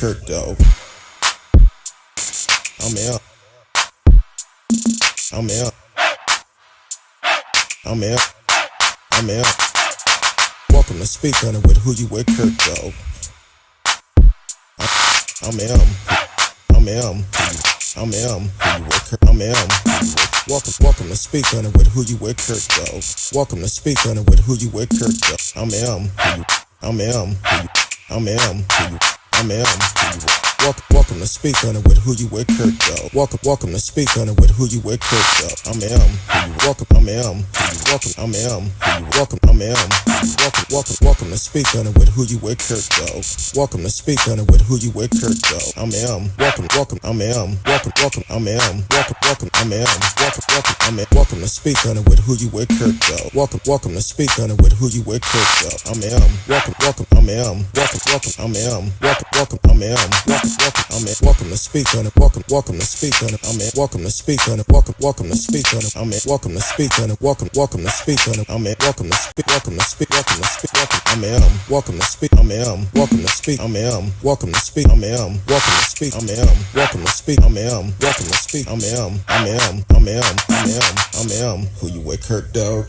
Kurt though. I'm out. I'm out. I'm out. I'm out. Welcome to Speak On It with Who You With Kurt though. I'm out. I'm out. I'm out. I'm out. Welcome to Speak On It with Who You With Kurt though. Welcome to Speak On It with Who You With Kurt though. I'm out. I'm out. I'm out. I'm out. Welcome to Speak On It with Who You With Kurt though. Welcome to Speak On It with Who You With Kurt though. I'm welcome. I'm welcome. I'm welcome. I'm welcome to Speak On It with Who You With Kurt though. Welcome to Speak On It with Who You With Kurt though. I'm welcome. I'm welcome. I'm welcome. I'm welcome to Speak On It with Who You With Kurt though. Welcome to Speak On It with Who You With Kurt though. I'm welcome. I'm welcome. I'm welcome. I'm welcome to Speak On It. Welcome to Speak On It. I'm welcome to Speak On It. Welcome to Speak On It. I'm welcome to Speak On It. Welcome to Speak On It. I'm welcome to speak. Welcome to speak. I'm welcome to speak. I'm welcome to speak. I'm welcome to speak. I'm welcome to speak. I'm welcome to speak. I'm welcome to speak. I'm Who You With Kurt dog.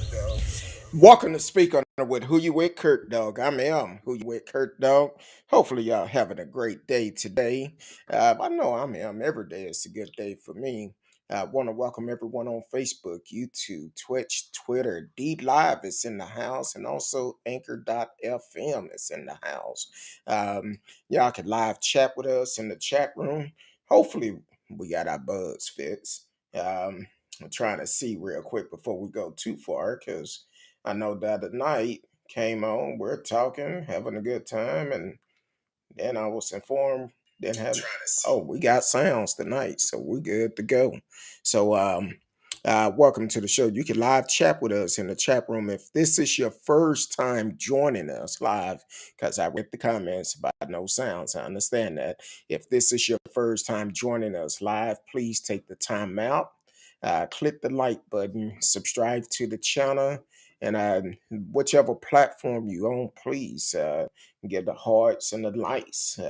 Welcome to Speak On It with Who You With Kurt dog. I'm Who You With Kurt dog. Hopefully y'all having a great day today. I know I'm every day is a good day for me. I want to welcome everyone on Facebook, YouTube, Twitch, Twitter. D Live is in the house, and also Anchor.fm is in the house. Y'all can live chat with us in the chat room. Hopefully we got our buds fixed. I'm trying to see real quick before we go too far, because I know the other night came on, we're talking, having a good time, and then I was informed didn't have. Oh, we got sounds tonight, so we're good to go. So, welcome to the show. You can live chat with us in the chat room if this is your first time joining us live, because I read the comments about no sounds. I understand that. If this is your first time joining us live, please take the time out. Click the like button, subscribe to the channel, and whichever platform you own, please get the hearts and the likes.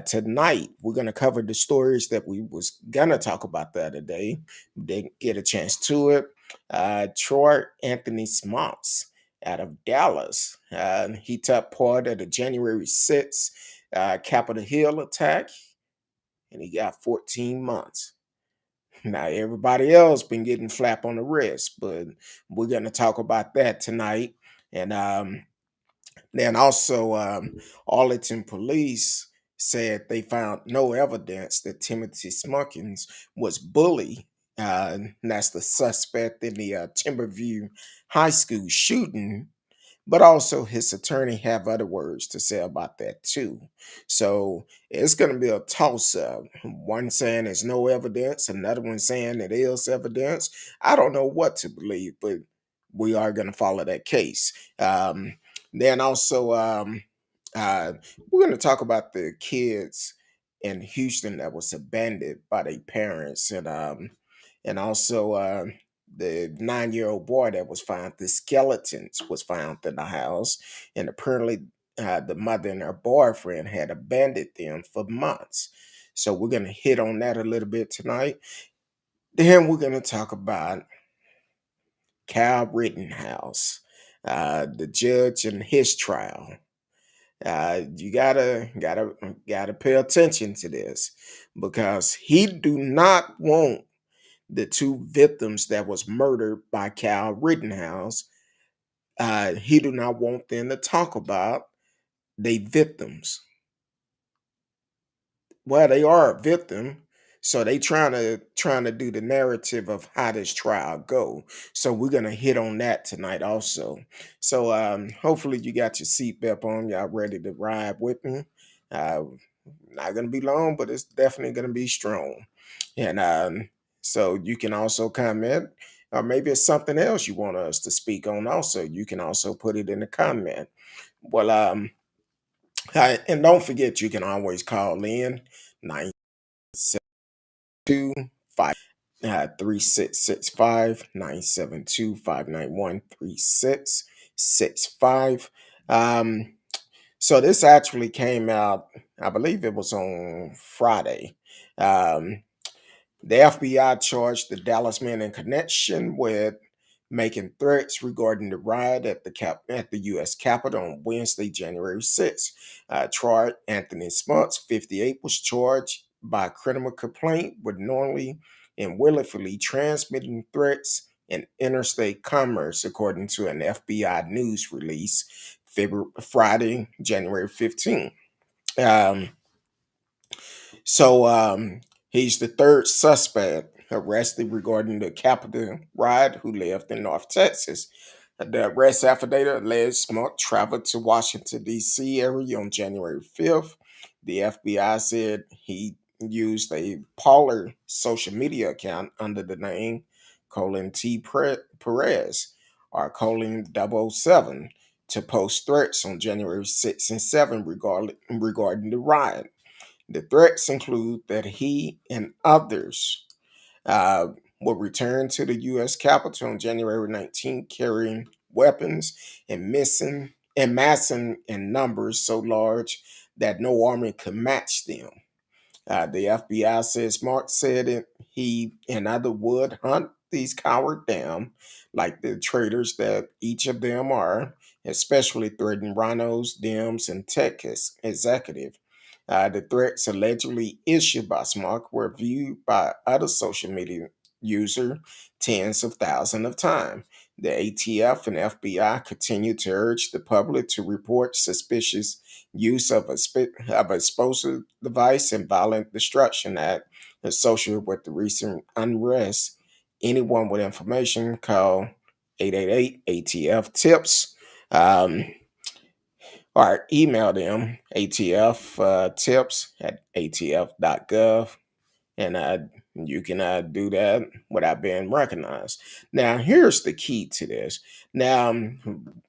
Tonight, we're going to cover the stories that we was going to talk about the other day. Didn't get a chance to it. Troy Anthony Smocks out of Dallas. He took part of the January 6th Capitol Hill attack, and he got 14 months. Now, everybody else been getting flap on the wrist, but we're going to talk about that tonight. And then also, Arlington police said they found no evidence that Timothy Simpkins was bullied. And that's the suspect in the Timberview high school shooting. But also, his attorney have other words to say about that too. So it's going to be a toss-up. One saying there's no evidence, another one saying it is evidence. I don't know what to believe, but we are going to follow that case. Then also, we're going to talk about the kids in Houston that was abandoned by their parents, and also the 9-year-old boy that was found. The skeletons was found in the house, and apparently the mother and her boyfriend had abandoned them for months. So we're going to hit on that a little bit tonight. Then we're going to talk about Kyle Rittenhouse, the judge in his trial. You gotta pay attention to this, because he do not want the two victims that was murdered by Kyle Rittenhouse. He do not want them to talk about they victims. Well, they are a victim, so they trying to do the narrative of how this trial go. So we're gonna hit on that tonight also. So hopefully you got your seatbelt on, y'all ready to ride with me. Uh, Not gonna be long, but it's definitely gonna be strong. And so you can also comment, or maybe it's something else you want us to speak on. Also, you can also put it in the comment. Well, and don't forget, you can always call in 972-5 3665 972-591-3665. So this actually came out I believe it was on Friday. Um, the FBI charged the Dallas man in connection with making threats regarding the riot at the U.S. Capitol on Wednesday, January 6th. Troy Anthony Smocks, 58, was charged by criminal complaint with knowingly and willfully transmitting threats in interstate commerce, according to an FBI news release Friday, January 15th. Um, so he's the third suspect arrested regarding the Capitol riot who lived in North Texas. The arrest affidavit alleged Smoke traveled to Washington, D.C. area on January 5th. The FBI said he used a Pollard social media account under the name Colin T. Perez or Colin 007 to post threats on January 6 and 7 regarding the riot. The threats include that he and others uh, will return to the U.S. Capitol on January 19th carrying weapons and massing in numbers so large that no army could match them. The FBI says Mark said he and other would hunt these cowards down, like the traitors that each of them are, especially threatening rhinos, Dems, and tech executive. The threats allegedly issued by Smart were viewed by other social media users tens of thousands of times. The ATF and FBI continue to urge the public to report suspicious use of of explosive device and violent destruction act associated with the recent unrest. Anyone with information, call 888 ATF tips. Um, or email them ATF tips at atf.gov, and you can do that without being recognized. Now, here's the key to this. Now,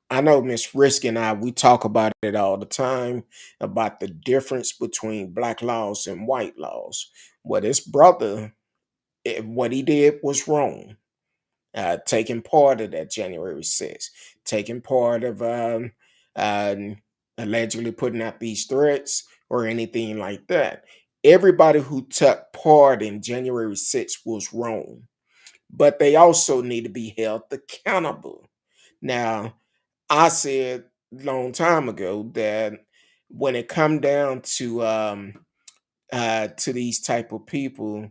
I know Miss Risky and I, we talk about it all the time about the difference between black laws and white laws. Well, this brother, what he did was wrong. Taking part of that January 6th, taking part of uh, allegedly putting out these threats or anything like that. Everybody who took part in January 6th was wrong, but they also need to be held accountable. Now, I said a long time ago that when it come down to these type of people,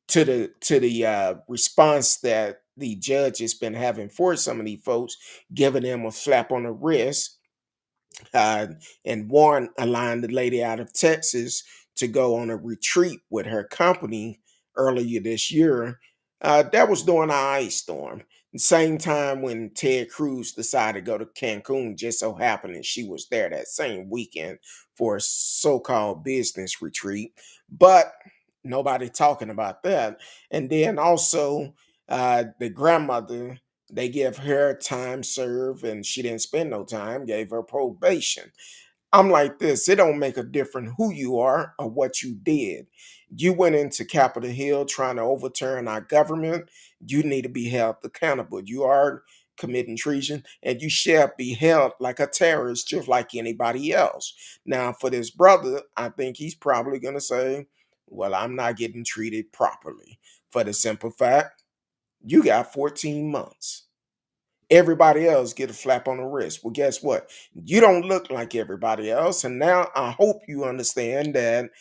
to the response that the judge has been having for some of these folks, giving them a slap on the wrist, uh, and Warren aligned the lady out of Texas to go on a retreat with her company earlier this year. That was during our ice storm. The same time when Ted Cruz decided to go to Cancun, just so happened that she was there that same weekend for a so-called business retreat. But nobody talking about that. And then also the grandmother, they give her time served and she didn't spend no time, gave her probation. I'm like this, it don't make a difference who you are or what you did. You went into Capitol Hill trying to overturn our government. You need to be held accountable. You are committing treason and you shall be held like a terrorist just like anybody else. Now, for this brother, I think he's probably going to say, well, I'm not getting treated properly. For the simple fact, you got 14 months. Everybody else get a slap on the wrist. Well, guess what? You don't look like everybody else. And now I hope you understand that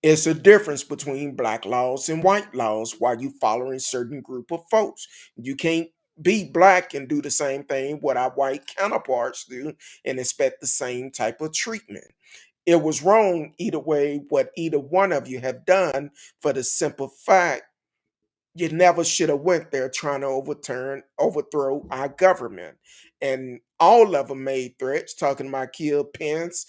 it's a difference between black laws and white laws while you following certain group of folks. You can't be black and do the same thing what our white counterparts do and expect the same type of treatment. It was wrong either way what either one of you have done, for the simple fact you never should have went there trying to overthrow our government. And all of them made threats talking about kill Pence,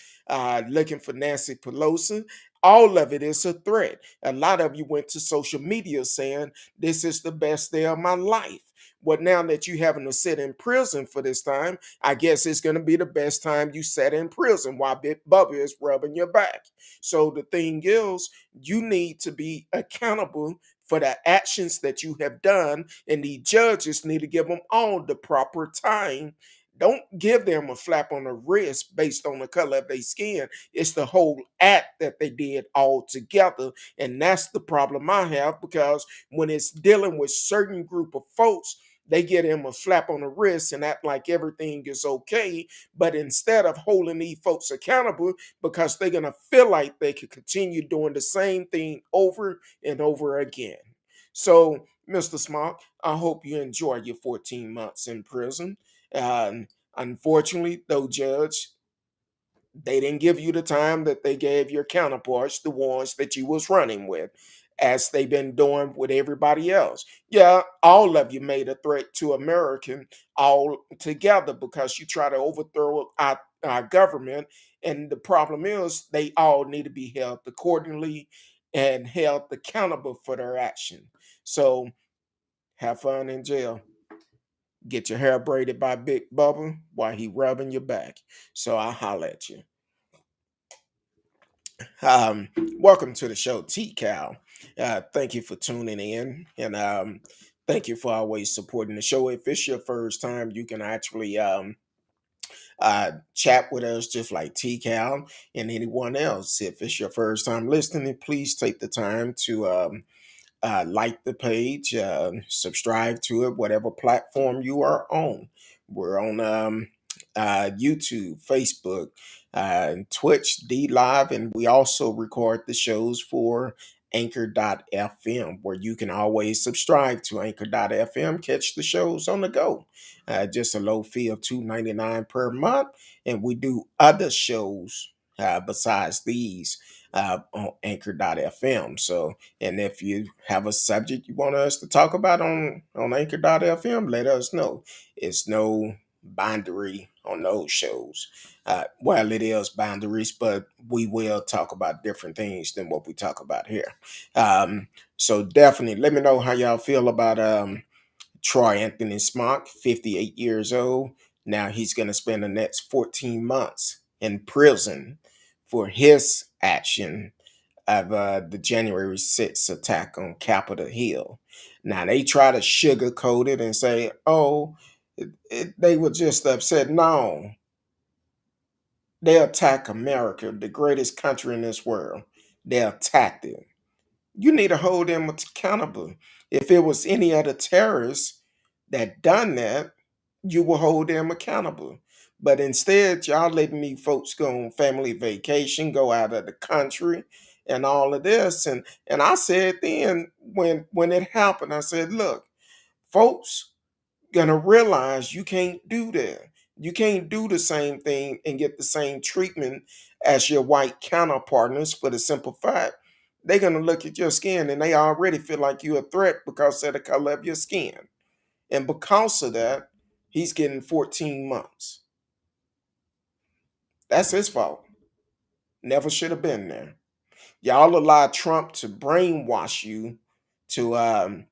looking for Nancy Pelosi. All of it is a threat. A lot of you went to social media saying this is the best day of my life. Well, now that you having to sit in prison for this time, I guess it's going to be the best time you sat in prison while Big Bubba is rubbing your back. So the thing is, you need to be accountable for the actions that you have done, and the judges need to give them all the proper time Don't give them a flap on the wrist based on the color of their skin. It's the whole act that they did all together. And that's the problem I have, because when it's dealing with certain group of folks, they get him a flap on the wrist and act like everything is okay. But instead of holding these folks accountable, because they're going to feel like they could continue doing the same thing over and over again. So, Mr. Smock, I hope you enjoy your 14 months in prison. Unfortunately, though, Judge, they didn't give you the time that they gave your counterparts, the ones that you was running with, as they've been doing with everybody else. Yeah, all of you made a threat to American all together, because you try to overthrow our government. And the problem is they all need to be held accordingly and held accountable for their action. So have fun in jail. Get your hair braided by Big Bubba while he rubbing your back. So I'll holler at you. Welcome to the show, T Cal. Thank you for tuning in, and thank you for always supporting the show. If it's your first time, you can actually chat with us just like T Cal and anyone else. If it's your first time listening, please take the time to like the page, subscribe to it, whatever platform you are on. We're on YouTube, Facebook, Twitch, D Live, and we also record the shows for Anchor.fm, where you can always subscribe to Anchor.fm, catch the shows on the go. Just a low fee of $2.99 per month, and we do other shows besides these on Anchor.fm. So, and if you have a subject you want us to talk about on Anchor.fm, let us know. It's no boundary on those shows. Well, it is boundaries, but we will talk about different things than what we talk about here. So definitely let me know how y'all feel about Troy Anthony Smock, 58 years old. Now he's going to spend the next 14 months in prison for his action of the January 6th attack on Capitol Hill. Now, they try to sugarcoat it and say, oh, they were just upset. No, they attack America, the greatest country in this world. They attacked it. You need to hold them accountable. If it was any other terrorists that done that, you will hold them accountable. But instead, y'all letting these folks go on family vacation, go out of the country, and all of this. And I said then, when it happened, I said, look, folks gonna realize you can't do that. You can't do the same thing and get the same treatment as your white counterpartners, for the simple fact they're gonna look at your skin and they already feel like you're a threat because of the color of your skin. And because of that, he's getting 14 months. That's his fault. Never should have been there. Y'all allowed Trump to brainwash you to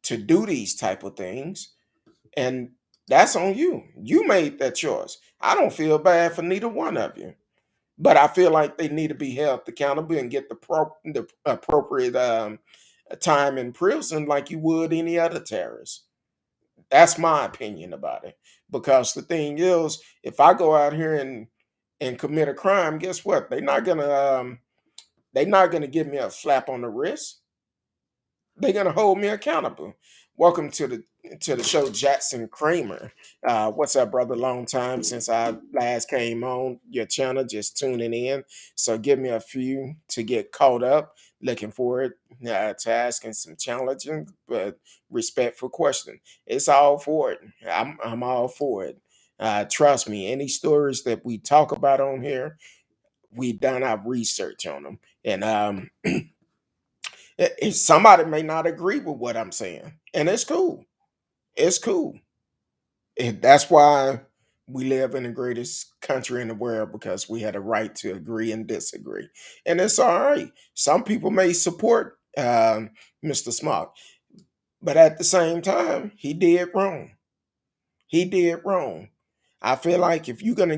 to do these type of things, and that's on you. You made that choice. I don't feel bad for neither one of you, but I feel like they need to be held accountable and get the appropriate time in prison like you would any other terrorist. That's my opinion about it. Because the thing is, if I go out here and commit a crime, guess what? They're not gonna give me a slap on the wrist. They're gonna hold me accountable. Welcome to the show, Jackson Kramer. What's up, brother? Long time since I last came on your channel, just tuning in. So give me a few to get caught up. Looking forward to asking some challenging but respectful questions. It's all for it. I'm all for it. Trust me, any stories that we talk about on here, we've done our research on them. And somebody may not agree with what I'm saying, and it's cool. It's cool. And that's why we live in the greatest country in the world, because we had a right to agree and disagree. And it's all right. Some people may support Mr. Smock, but at the same time, he did wrong. He did wrong. I feel like if you're gonna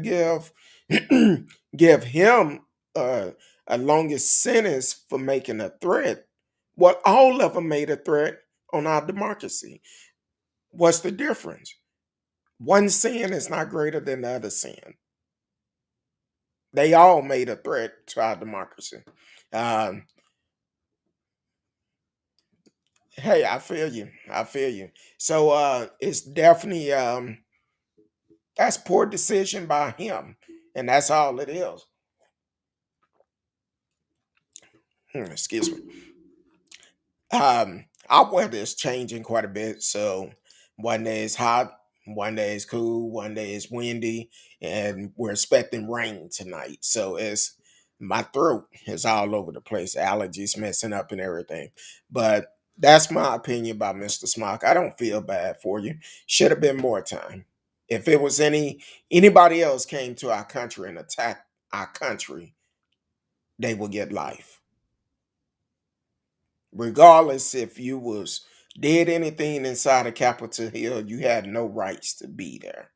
give him a longest sentence for making a threat, well, all of them made a threat on our democracy. What's the difference? One sin is not greater than the other sin. They all made a threat to our democracy. Um, hey, I feel you. I feel you. So it's definitely that's poor decision by him, and that's all it is. Excuse me. Our weather is changing quite a bit. So one day it's hot, one day it's cool, one day it's windy, and we're expecting rain tonight. So it's my throat is all over the place, allergies messing up and everything. But that's my opinion about Mr. Smock. I don't feel bad for you. Should have been more time. If it was anybody else came to our country and attacked our country, they would get life, regardless if you was did anything inside of Capitol Hill. You had no rights to be there,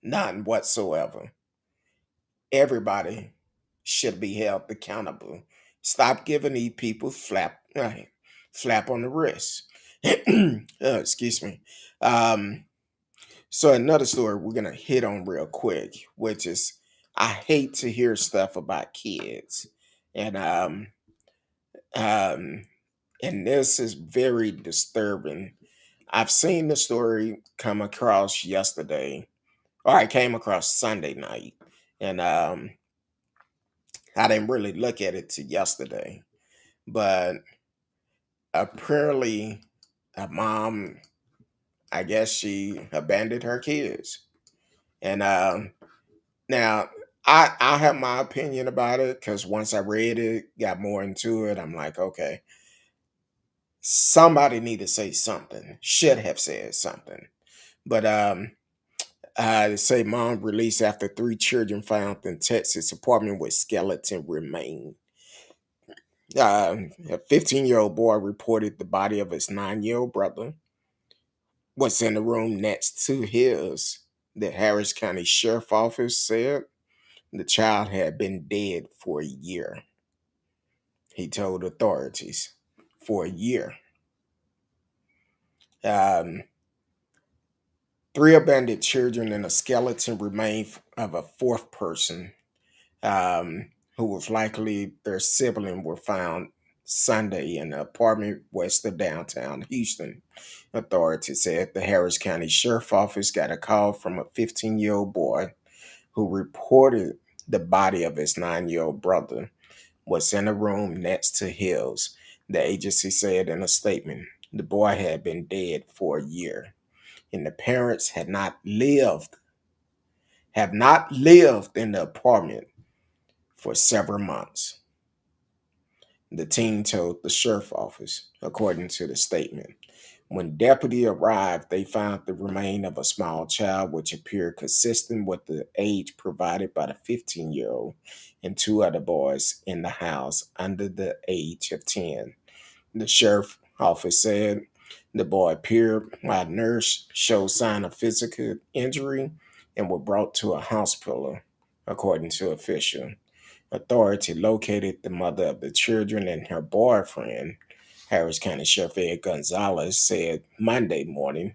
none whatsoever. Everybody should be held accountable. Stop giving these people flap on the wrist. Excuse me. um so another story we're gonna hit on real quick, which is, I hate to hear stuff about kids, and um and this is very disturbing. I've seen the story come across yesterday, or I came across Sunday night, and I didn't really look at it till yesterday. But apparently, a mom, I guess she abandoned her kids, and now I have my opinion about it because once I read it, got more into it, I'm like, okay, somebody need to say something. Should have said something, but they say mom released after three children found in Texas apartment with skeleton remain. A 15-year-old boy reported the body of his 9-year-old brother was in the room next to his. The Harris County Sheriff Office said the child had been dead for a year. He told authorities for a year. Um, Three abandoned children and a skeleton remained of a fourth person, who was likely their sibling, were found Sunday in an apartment west of downtown Houston. Authorities said the Harris County Sheriff Office got a call from a 15-year-old boy who reported the body of his 9-year-old brother was in a room next to his. The agency said in a statement the boy had been dead for a year, and the parents have not lived in the apartment for several months, the teen told the sheriff office, according to the statement. When deputy arrived, they found the remains of a small child, which appeared consistent with the age provided by the 15-year-old and two other boys in the house under the age of 10. The sheriff office said the boy appeared while nurse showed sign of physical injury and were brought to a hospital, according to official. Authority located the mother of the children and her boyfriend. Harris County Sheriff Ed Gonzalez said Monday morning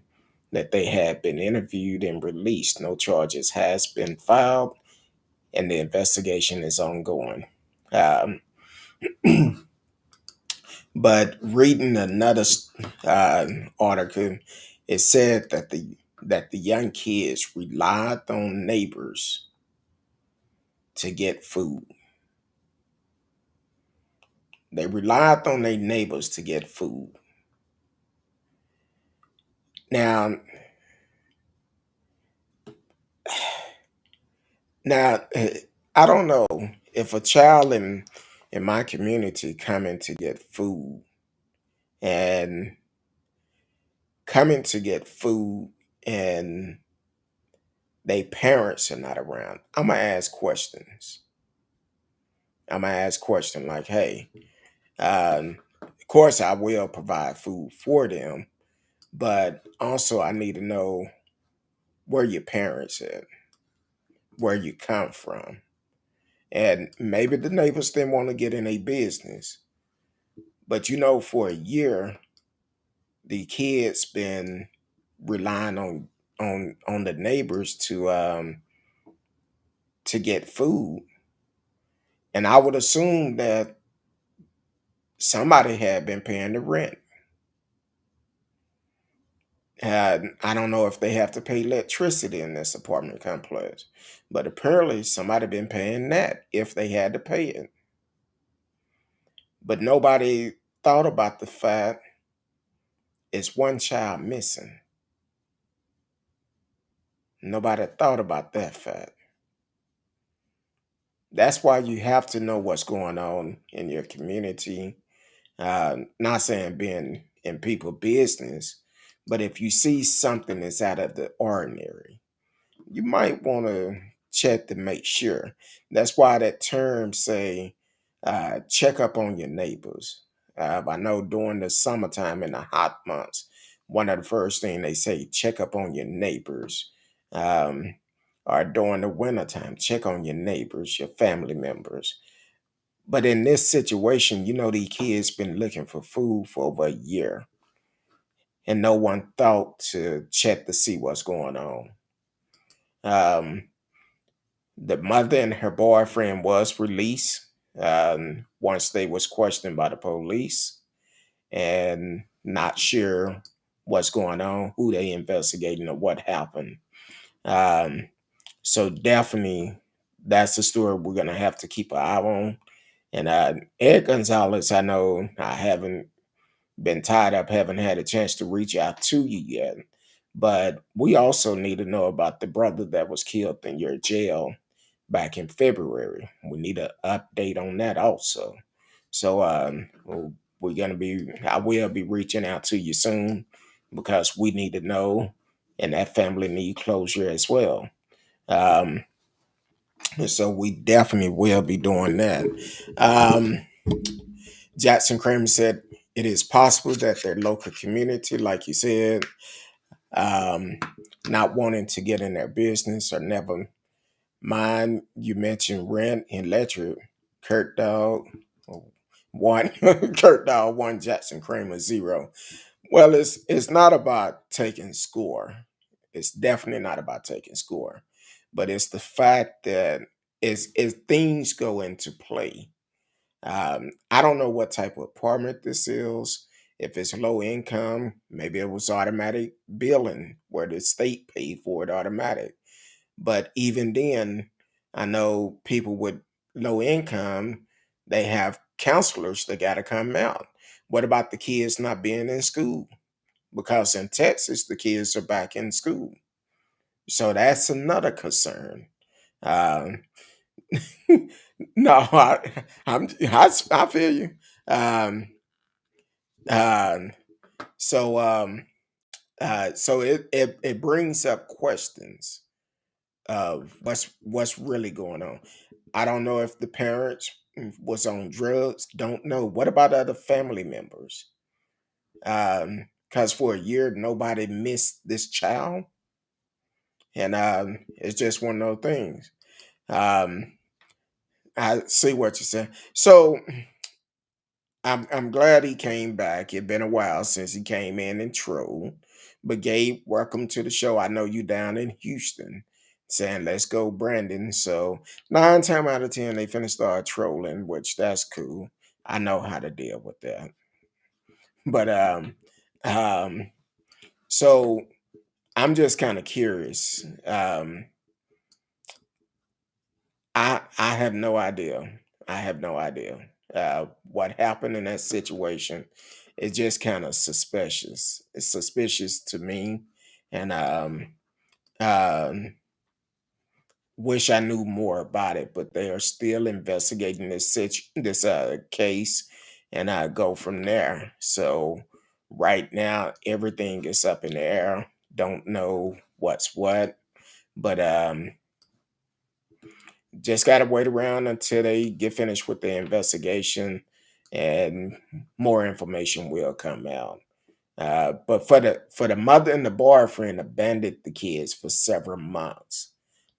that they had been interviewed and released. No charges has been filed, and the investigation is ongoing. Um, but reading another uh, article, it said that the young kids relied on neighbors to get food. They relied on their neighbors to get food. Now, now, I don't know if a child in my community coming to get food and coming to get food and they parents are not around. I'm gonna ask questions. I'm gonna ask questions like, "Hey, of course I will provide food for them, but also I need to know where your parents at, where you come from." And maybe the neighbors didn't want to get in a business, but for a year, the kids been relying on on the neighbors to get food. And I would assume that somebody had been paying the rent. I don't know if they have to pay electricity in this apartment complex, but apparently somebody been paying that if they had to pay it. But nobody thought about the fact it's one child missing. Nobody thought about that fact. That's why you have to know what's going on in your community. Not saying being in people business, but if you see something that's out of the ordinary, you might want to check to make sure. That's why that term say, check up on your neighbors. I know during the summertime in the hot months, one of the first things they say, check up on your neighbors. Um, or during the wintertime, check on your neighbors, your family members. But in this situation, these kids been looking for food for over a year, and no one thought to check to see what's going on. Um, the mother and her boyfriend was released once they was questioned by the police, and not sure what's going on, who they investigating, or what happened. Um, so definitely, that's the story we're gonna have to keep an eye on. And Ed Gonzalez, I know I haven't been tied up, haven't had a chance to reach out to you yet. But we also need to know about the brother that was killed in your jail back in February. We need an update on that also. So I will be reaching out to you soon because we need to know, and that family need closure as well. Um, so we definitely will be doing that. Um, Jackson Kramer said it is possible that their local community, like you said, um, not wanting to get in their business or never mind. You mentioned rent and electric. Kurt Dog one, Kurt Dog one, Jackson Kramer zero. Well, it's not about taking score. It's definitely not about taking score, but it's the fact that as things go into play. I don't know what type of apartment this is. If it's low income, maybe it was automatic billing where the state paid for it automatic. But even then, I know people with low income, they have counselors that got to come out. What about the kids not being in school? Because in Texas, the kids are back in school. So that's another concern. Um, no, I feel you. Um, um, so it brings up questions of what's really going on. I don't know if the parents was on drugs. Don't know. What about other family members? Because for a year nobody missed this child, and it's just one of those things. Um, I see what you're saying. So I'm glad he came back. It's been a while since he came in and trolled. But Gabe, welcome to the show. I know you down in Houston saying let's go, Brandon. So 9 times out of 10 they finna start trolling, which that's cool. I know how to deal with that. But um so I'm just kind of curious. I have no idea. I have no idea what happened in that situation. It's just kind of suspicious. It's suspicious to me, and um, wish I knew more about it. But they are still investigating this case, and I go from there. So right now, everything is up in the air. Don't know what's what, but just got to wait around until they get finished with the investigation, and more information will come out. But for the mother and the boyfriend abandoned the kids for several months,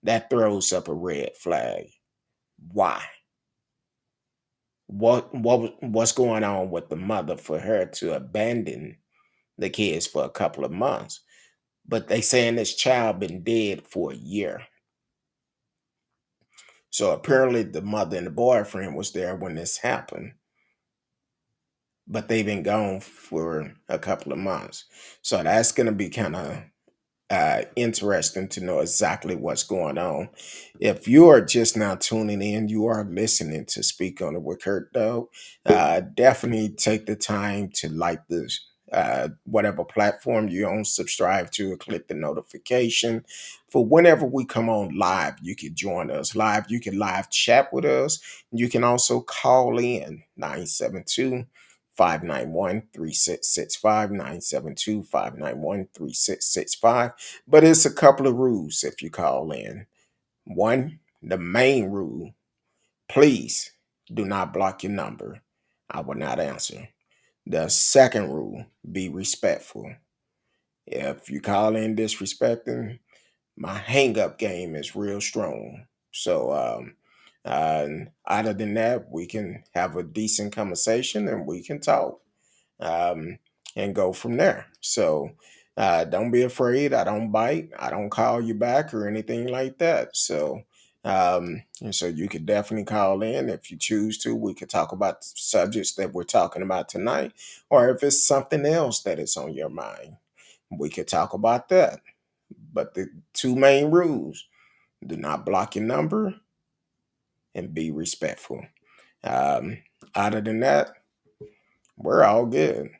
that throws up a red flag. Why? What's going on with the mother for her to abandon the kids for a couple of months? but they saying this child been dead for a year. So apparently the mother and the boyfriend was there when this happened, but they've been gone for a couple of months. So that's going to be kind of interesting to know exactly what's going on. If you are just now tuning in, you are listening to Speak on It with Kurt Dog. Definitely take the time to like this. Whatever platform you're on, subscribe to, or click the notification for whenever we come on live. You can join us live. You can live chat with us. You can also call in 972 591 3665 972 591 3665. But it's a couple of rules if you call in. One, the main rule, please do not block your number. I will not answer. The second rule, be respectful. If you call in disrespecting, my hang up game is real strong. So, other than that, we can have a decent conversation and we can talk, um, and go from there. So don't be afraid. I don't bite. I don't call you back or anything like that. So and so you could definitely call in if you choose to. We could talk about subjects that we're talking about tonight, or if it's something else that is on your mind, we could talk about that. But the two main rules: do not block your number and be respectful. Um, Other than that, we're all good.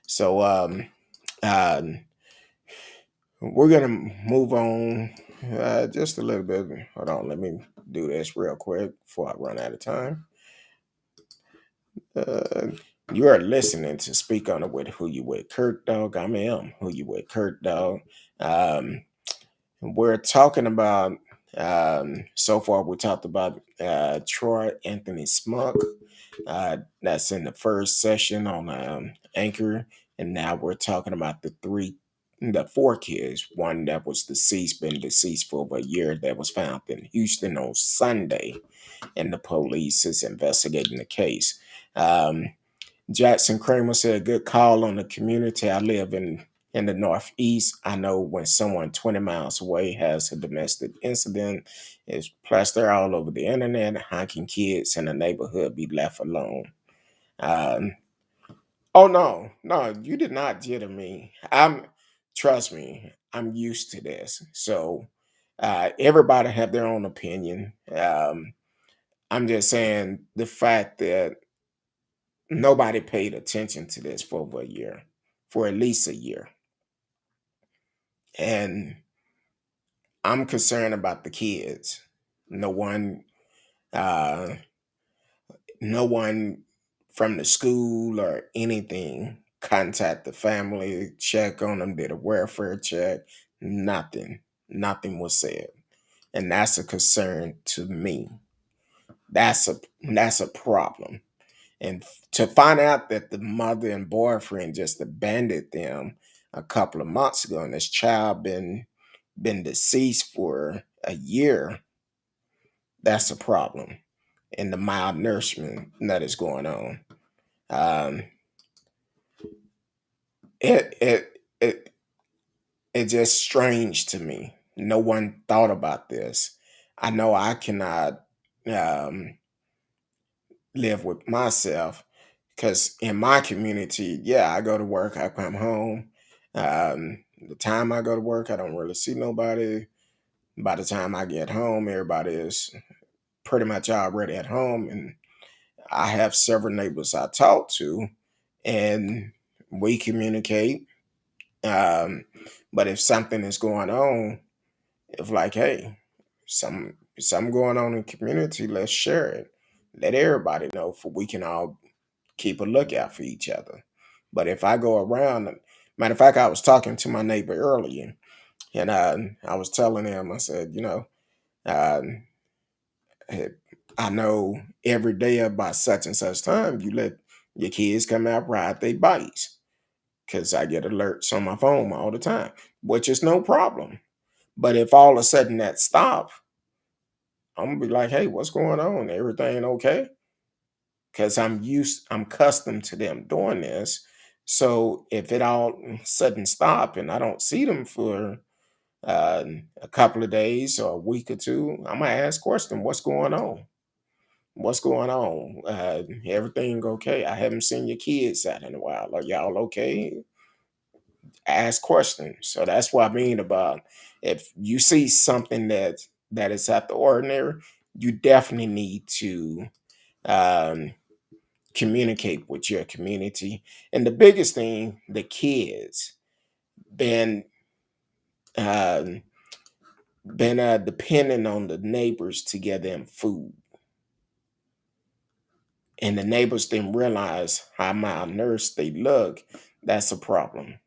So uh, we're gonna move on just a little bit. Hold on, let me do this real quick before I run out of time. Uh, you are listening to Speak On It with Who You With Kurt Dog. I am Who You With Kurt Dog. Um, we're talking about so far. We talked about Troy Anthony Smug. That's in the first session on Anchor, and now we're talking about the four kids. One that was deceased, been deceased for over a year, that was found in Houston on Sunday, and the police is investigating the case. Um, Jackson Kramer said, "Good call on the community. I live in the Northeast. I know when someone 20 miles away has a domestic incident, it's plastered all over the internet. How can kids in the neighborhood be left alone?" Um, oh no, no, you did not jitter me. Trust me, I'm used to this. So everybody have their own opinion. I'm just saying the fact that nobody paid attention to this for over a year, for at least a year. And I'm concerned about the kids. No one, uh, no one from the school or anything contact the family, check on them, did a welfare check. Nothing, nothing was said, and that's a concern to me. That's a problem. And to find out that the mother and boyfriend just abandoned them a couple of months ago, and this child been deceased for a year, that's a problem. And the malnourishment that is going on, um, it it it it's just strange to me. No one thought about this. I know I cannot um, live with myself because in my community, yeah, I go to work, I come home. The time I go to work, I don't really see nobody. By the time I get home, everybody is pretty much already at home, and I have several neighbors I talk to, and we communicate. Um, but if something is going on, if like, hey, something going on in the community, let's share it. Let everybody know, for we can all keep a lookout for each other. But if I go around, matter of fact, I was talking to my neighbor earlier, and I was telling him, I said, uh, hey, I know every day about such and such time you let your kids come out ride their bikes, because I get alerts on my phone all the time, which is no problem. But if all of a sudden that stop, I'm gonna be like, hey, what's going on? Everything okay? Because I'm accustomed to them doing this. So if it all sudden stop and I don't see them for uh, a couple of days or a week or two, I'm gonna ask question, what's going on? What's going on? Everything okay? I haven't seen your kids out in a while. Are y'all okay? Ask questions. So that's what I mean about if you see something that is out the ordinary, you definitely need to um, communicate with your community. And the biggest thing, the kids been um, been depending on the neighbors to get them food, and the neighbors didn't realize how malnourished they look. That's a problem.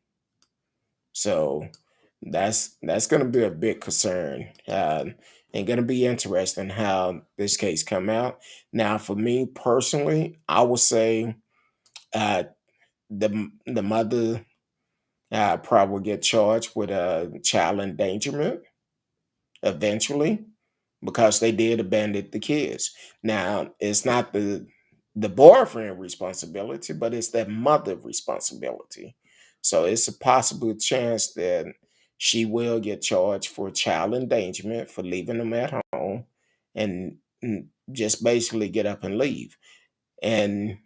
So that's going to be a big concern, and going to be interesting how this case come out. Now, for me personally, I would say uh, the mother probably get charged with child endangerment eventually because they did abandon the kids. Now, it's not the boyfriend responsibility, but it's that mother responsibility. So it's a possible chance that she will get charged for child endangerment for leaving them at home and just basically get up and leave. And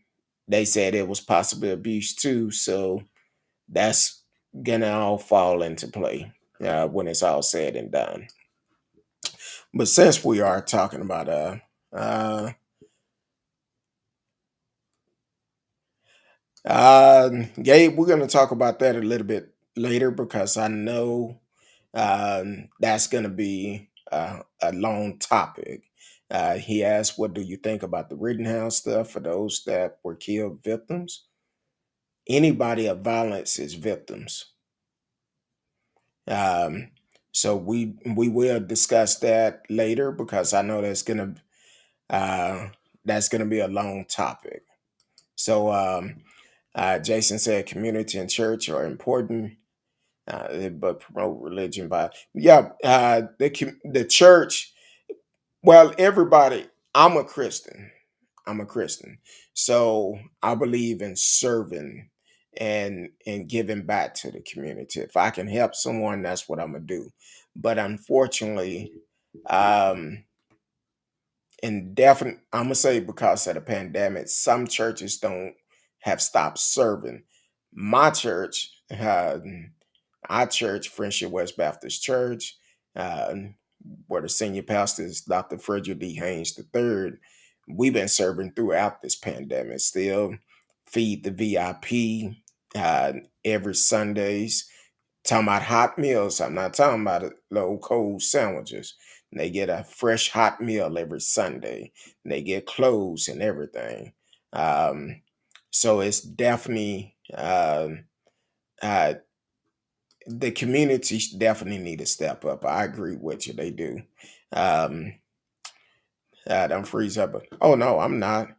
they said it was possible abuse too. So that's gonna all fall into play when it's all said and done. But since we are talking about uh, Gabe, we're going to talk about that a little bit later because I know that's going to be a long topic. He asked, "What do you think about the Rittenhouse stuff for those that were killed victims?" Anybody of violence is victims. Um, so we will discuss that later because I know that's gonna be a long topic. So Jason said community and church are important, but promote religion by the church. Well, everybody. I'm a Christian. I'm a Christian, so I believe in serving and giving back to the community. If I can help someone, that's what I'm gonna do. But unfortunately, um, and definitely I'm gonna say because of the pandemic, some churches don't have stopped serving. My church, our church, Friendship West Baptist Church, uh, where the senior pastor is Dr. Frederick D. Haynes III, we've been serving throughout this pandemic. Still feed the VIP every Sundays. Talking about hot meals. I'm not talking about little cold sandwiches. They get a fresh hot meal every Sunday. They get clothes and everything. Um, so it's definitely uh, the community definitely need to step up. I agree with you. They do. Um, don't freeze up. Oh no, I'm not.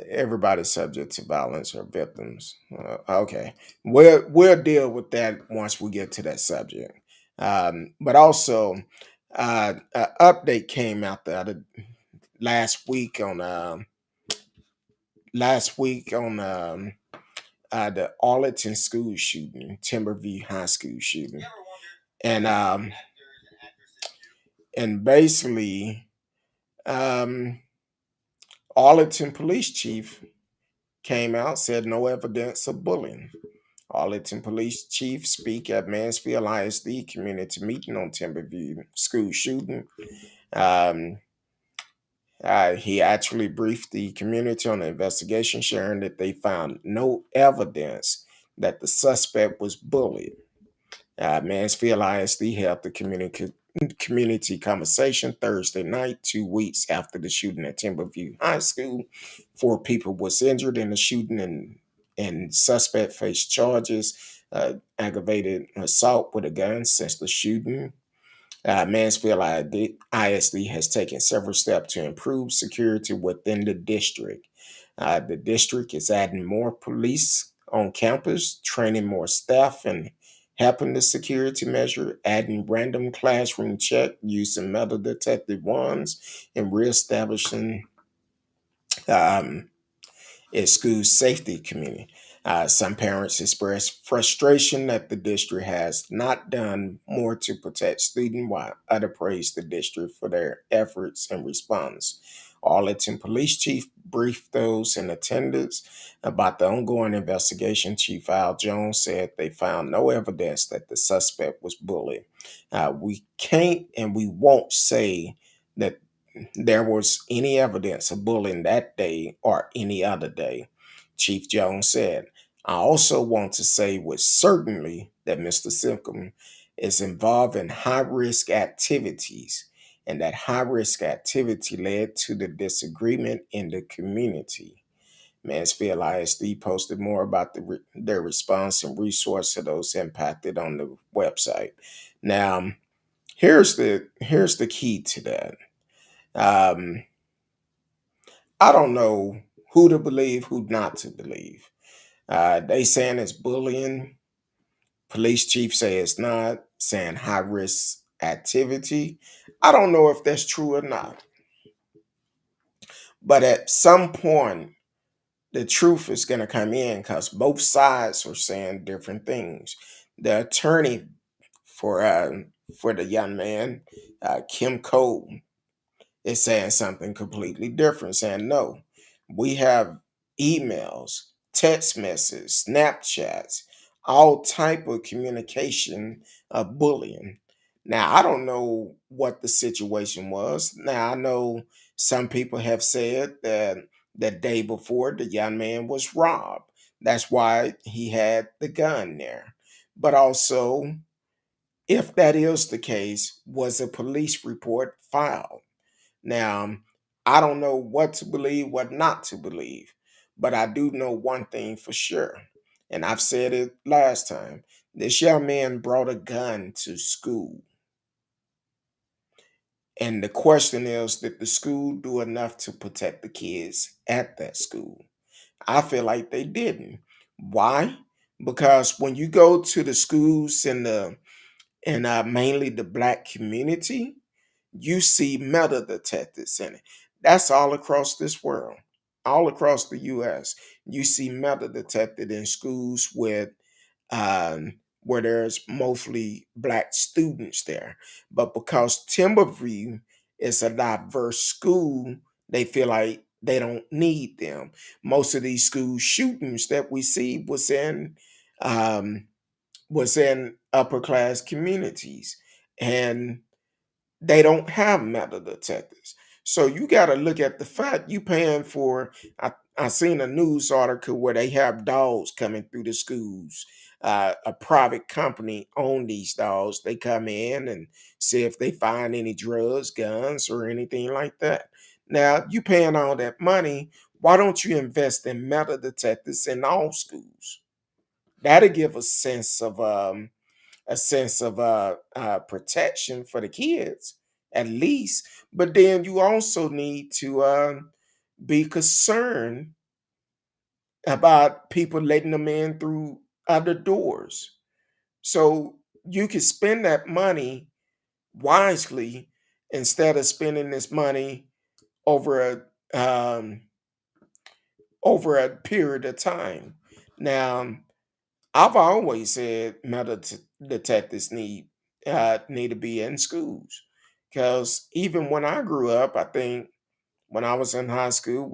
Everybody's subject to violence or victims. Okay, we'll deal with that once we get to that subject. But also, an update came out the other last week on the Arlington school shooting, Timberview High School shooting, and basically, um, Arlington police chief came out said no evidence of bullying. Arlington Police Chief speak at Mansfield ISD community meeting on Timberview school shooting. Um, he actually briefed the community on the investigation, sharing that they found no evidence that the suspect was bullied. Mansfield ISD held the community conversation Thursday night, 2 weeks after the shooting at Timberview High School. 4 people was injured in the shooting, and suspect faced charges, aggravated assault with a gun since the shooting. Mansfield ISD has taken several steps to improve security within the district. The district is adding more police on campus, training more staff, and helping the security measure, adding random classroom check, using metal detected wands, and reestablishing Um, is school safety community. Some parents express frustration that the district has not done more to protect students, while others praise the district for their efforts and response. Arlington Police Chief briefed those in attendance about the ongoing investigation. Chief Al Jones said they found no evidence that the suspect was bullied. We can't and we won't say that there was any evidence of bullying that day or any other day, Chief Jones said. I also want to say with certainty that Mr. Simpkins is involved in high risk activities and that high risk activity led to the disagreement in the community. Mansfield ISD posted more about their response and resource to those impacted on the website. Now, here's the key to that. Um, I don't know who to believe, who not to believe. They saying it's bullying. Police chief say it's not. Saying high risk activity. I don't know if that's true or not. But at some point, the truth is going to come in because both sides are saying different things. The attorney for for the young man, Kim Cole, is saying something completely different, saying no, we have emails, text messages, Snapchats, all type of communication of bullying. Now I don't know what the situation was. Now I know some people have said that the day before the young man was robbed, that's why he had the gun there. But also, if that is the case, was a police report filed? Now, I don't know what to believe, what not to believe, but I do know one thing for sure. And I've said it last time. This young man brought a gun to school. And the question is, did the school do enough to protect the kids at that school? I feel like they didn't. Why? Because when you go to the schools in mainly the black community, you see metal detectors in it. That's all across this world, all across the U.S. You see metal detected in schools where there's mostly black students there. But because Timberview is a diverse school, they feel like they don't need them. Most of these school shootings that we see um, was in upper class communities, and they don't have metal detectors. So you got to look at the fact you paying for. I seen a news article where they have dogs coming through the schools. A private company own these dogs. They come in and see if they find any drugs, guns, or anything like that. Now you paying all that money. Why don't you invest in metal detectors in all schools? That'll give a sense of protection for the kids at least. But then you also need to be concerned about people letting them in through other doors. So you can spend that money wisely instead of spending this money over a period of time. Now, I've always said detectives need to be in schools because even when I grew up, I think when I was in high school,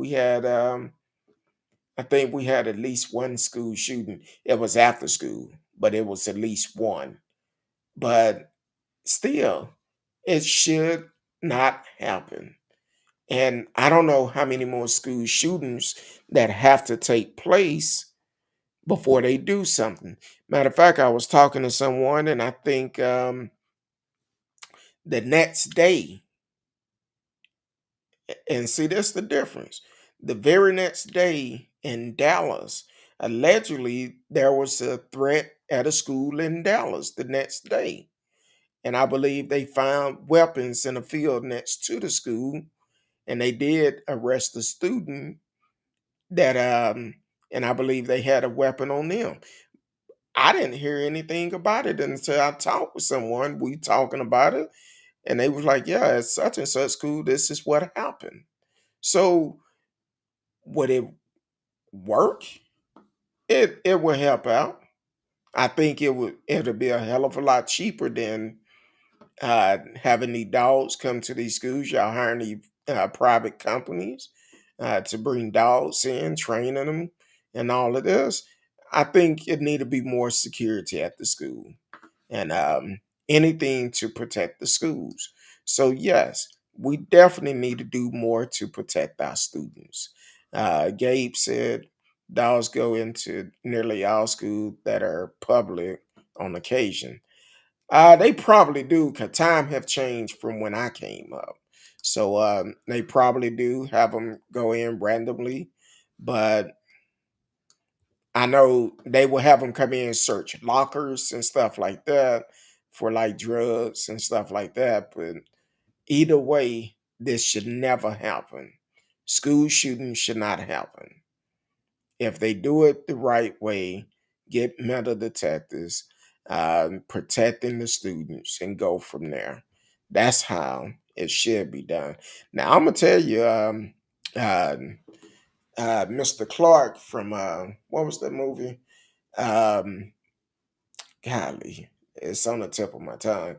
I think we had at least one school shooting. It was after school, but it was at least one. But still, it should not happen. And I don't know how many more school shootings that have to take place before they do something. Matter of fact, I was talking to someone, and I think the next day, and see, that's the difference. The very next day in Dallas, allegedly, there was a threat at a school in Dallas the next day. And I believe they found weapons in a field next to the school, and they did arrest the student that, and I believe they had a weapon on them. I didn't hear anything about it until I talked with someone. We talking about it, and they was like, "Yeah, it's such and such school. This is what happened." So Would it work? It would help out. I think it'll be a hell of a lot cheaper than having these dogs come to these schools. Y'all hiring these private companies to bring dogs in, training them, and all of this. I think it need to be more security at the school and anything to protect the schools. So yes, we definitely need to do more to protect our students. Gabe said dogs go into nearly all schools that are public on occasion. They probably do, cause time have changed from when I came up. So they probably do have them go in randomly, but I know they will have them come in and search lockers and stuff like that for like drugs and stuff like that. But either way, this should never happen. School shootings should not happen. If they do it the right way, get metal detectors, protecting the students, and go from there. That's how it should be done. Now, I'm gonna tell you, uh, Mr. Clark from what was that movie? Um, Golly, it's on the tip of my tongue.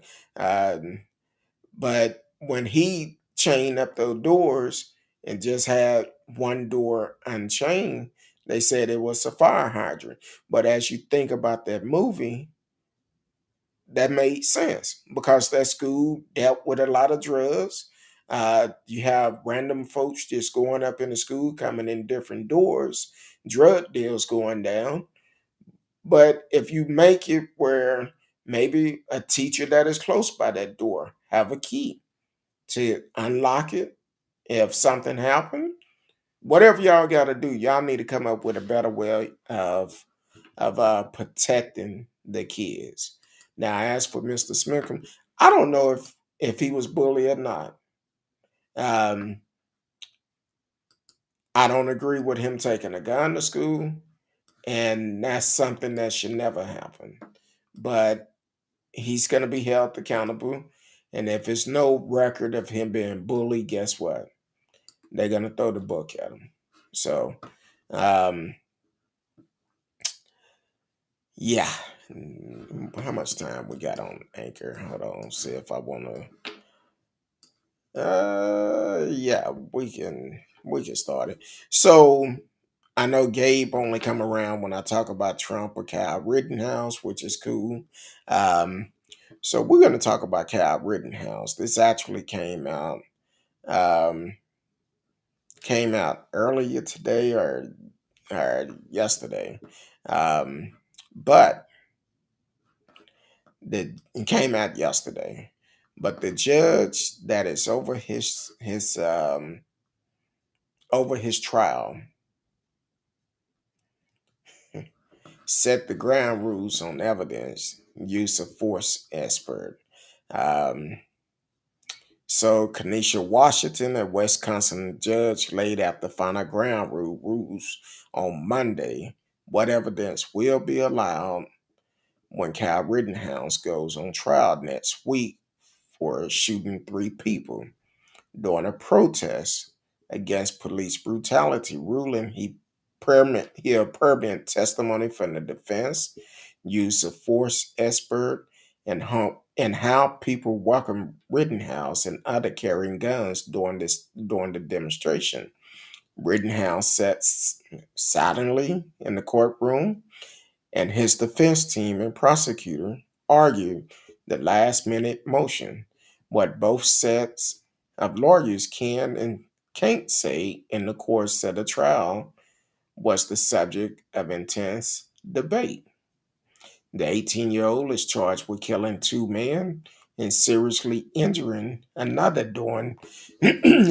But when he chained up those doors and just had one door unchained, they said it was a fire hydrant. But as you think about that movie, that made sense because that school dealt with a lot of drugs. You have random folks just going up in the school, coming in different doors, drug deals going down. But if you make it where maybe a teacher that is close by that door have a key to unlock it if something happened, whatever y'all got to do, y'all need to come up with a better way of protecting the kids. Now, as for Mr. Smithcomb, I don't know if he was bullied or not. Um, I don't agree with him taking a gun to school, and that's something that should never happen. But he's going to be held accountable. And if there's no record of him being bullied, guess what? They're going to throw the book at him. So, um, yeah. How much time we got on Anchor? Hold on, see if I want to. Yeah, we can start it. So I know Gabe only come around when I talk about Trump or Kyle Rittenhouse, which is cool. Um, so we're going to talk about Kyle Rittenhouse. This actually um, came out earlier today or yesterday, but it came out yesterday. But the judge that is over his trial set the ground rules on evidence use of force expert. Um, so Kanisha Washington, a Wisconsin judge, laid out the final ground rules on Monday. What evidence will be allowed when Kyle Rittenhouse goes on trial next week for shooting three people during a protest against police brutality, ruling he a permanent testimony from the defense, use of force expert, and how people welcome Rittenhouse and other carrying guns during the demonstration. Rittenhouse sat silently in the courtroom, and his defense team and prosecutor argued the last minute motion. What both sets of lawyers can and can't say in the course of the trial was the subject of intense debate. The 18-year-old is charged with killing two men and seriously injuring another during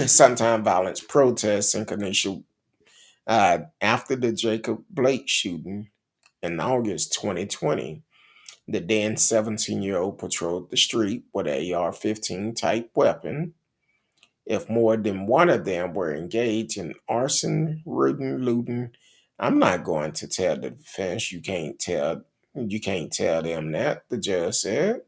sometime violence protests in Kenosha after the Jacob Blake shooting in August 2020. The then 17-year-old patrolled the street with an AR-15 type weapon. If more than one of them were engaged in arson, looting, I'm not going to tell the defense you can't tell them that, the judge said.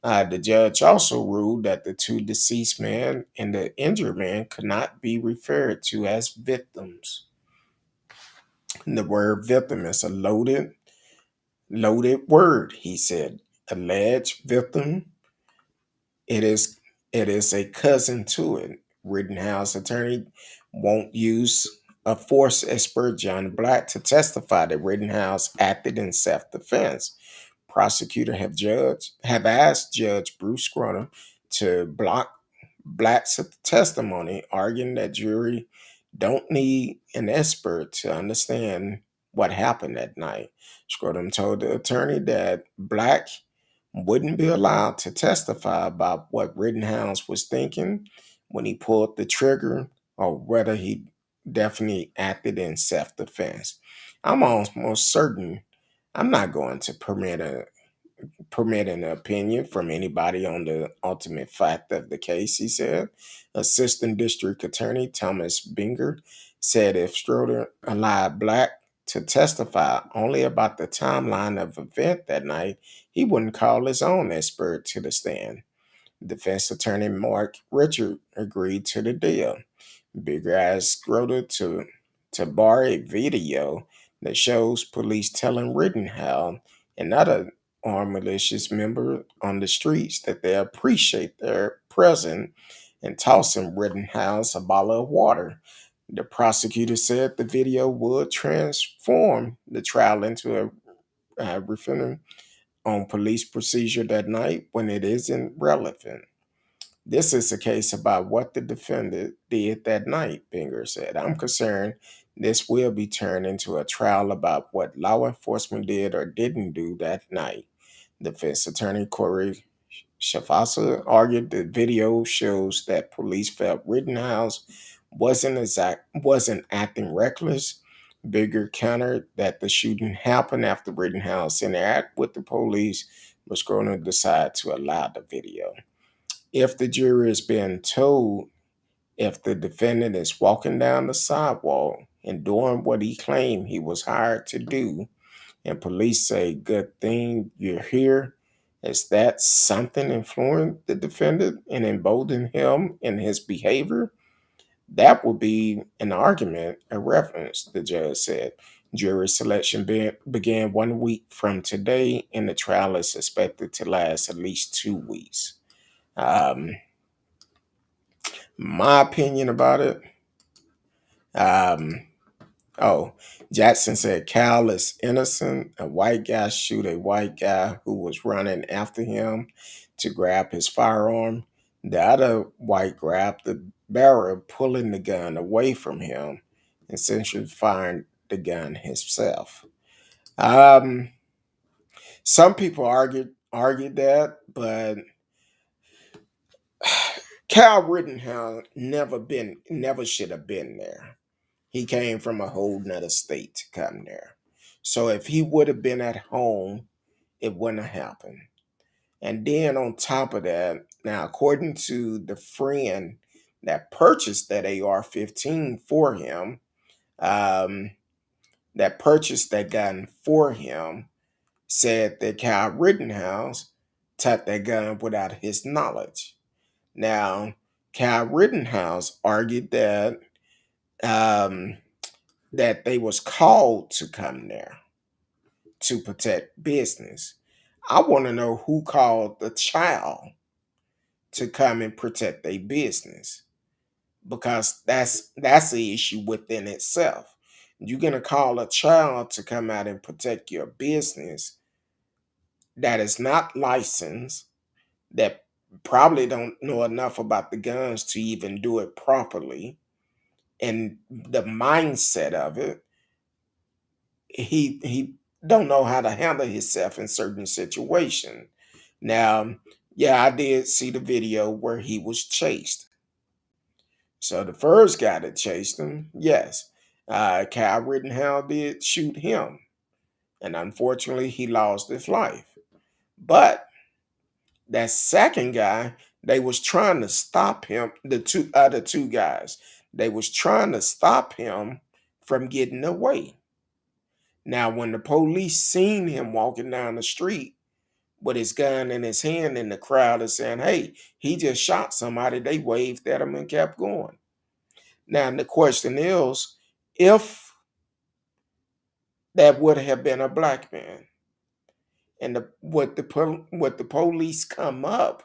The judge also ruled that the two deceased men and the injured man could not be referred to as victims. The word victim is a loaded word, he said. Alleged victim, it is a cousin to it. Rittenhouse attorney won't use a force expert John Black to testify that Rittenhouse acted in self-defense. Prosecutor have asked Judge Bruce Scruton to block Black's testimony, arguing that jury don't need an expert to understand what happened that night. Scruton told the attorney that Black wouldn't be allowed to testify about what Rittenhouse was thinking when he pulled the trigger or whether he definitely acted in self-defense. I'm almost certain I'm not going to permit an opinion from anybody on the ultimate fact of the case, he said. Assistant District Attorney Thomas Binger said if Schroeder allowed Black to testify only about the timeline of event that night, he wouldn't call his own expert to the stand. Defense attorney Mark Richard agreed to the deal. Bigger asked Schroeder to borrow a video that shows police telling Rittenhouse, another armed militias member on the streets, that they appreciate their presence and tossing Rittenhouse a bottle of water. The prosecutor said the video would transform the trial into a referendum on police procedure that night when it isn't relevant. This is a case about what the defendant did that night, Binger said. I'm concerned this will be turned into a trial about what law enforcement did or didn't do that night. Defense attorney Corey Shafasa argued the video shows that police felt Rittenhouse wasn't acting reckless. Bigger countered that the shooting happened after Rittenhouse interacted with the police was going to decide to allow the video. If the jury is being told if the defendant is walking down the sidewalk and doing what he claimed he was hired to do, and police say, "Good thing you're here," is that something influenced the defendant and emboldened him in his behavior? That would be an argument, a reference, the judge said. Jury selection began 1 week from today, and the trial is expected to last at least 2 weeks. Um, my opinion about it. Um, oh, Jackson said Cal is innocent. A white guy shoot a white guy who was running after him to grab his firearm. The other white grabbed the barrel, pulling the gun away from him, essentially firing the gun himself. Um, some people argued that, but Kyle Rittenhouse never should have been there. He came from a whole nother state to come there. So if he would have been at home, it wouldn't have happened. And then on top of that, now according to the friend that purchased that AR-15 for him, um, that purchased that gun for him, said that Kyle Rittenhouse took that gun without his knowledge. Now, Kyle Rittenhouse argued um, that they was called to come there to protect business. I want to know who called the child to come and protect their business, because that's the issue within itself. You're gonna call a child to come out and protect your business that is not licensed, that probably don't know enough about the guns to even do it properly, and the mindset of it, he don't know how to handle himself in certain situations. Now, yeah, I did see the video where he was chased. So the first guy that chased him, yes, Kyle Rittenhouse did shoot him, and unfortunately, he lost his life. But that second guy, they was trying to stop him. The two other two guys, they was trying to stop him from getting away. Now, when the police seen him walking down the street with his gun in his hand, and the crowd is saying, "Hey, he just shot somebody," they waved at him and kept going. Now, the question is, if that would have been a black man. And what the police come up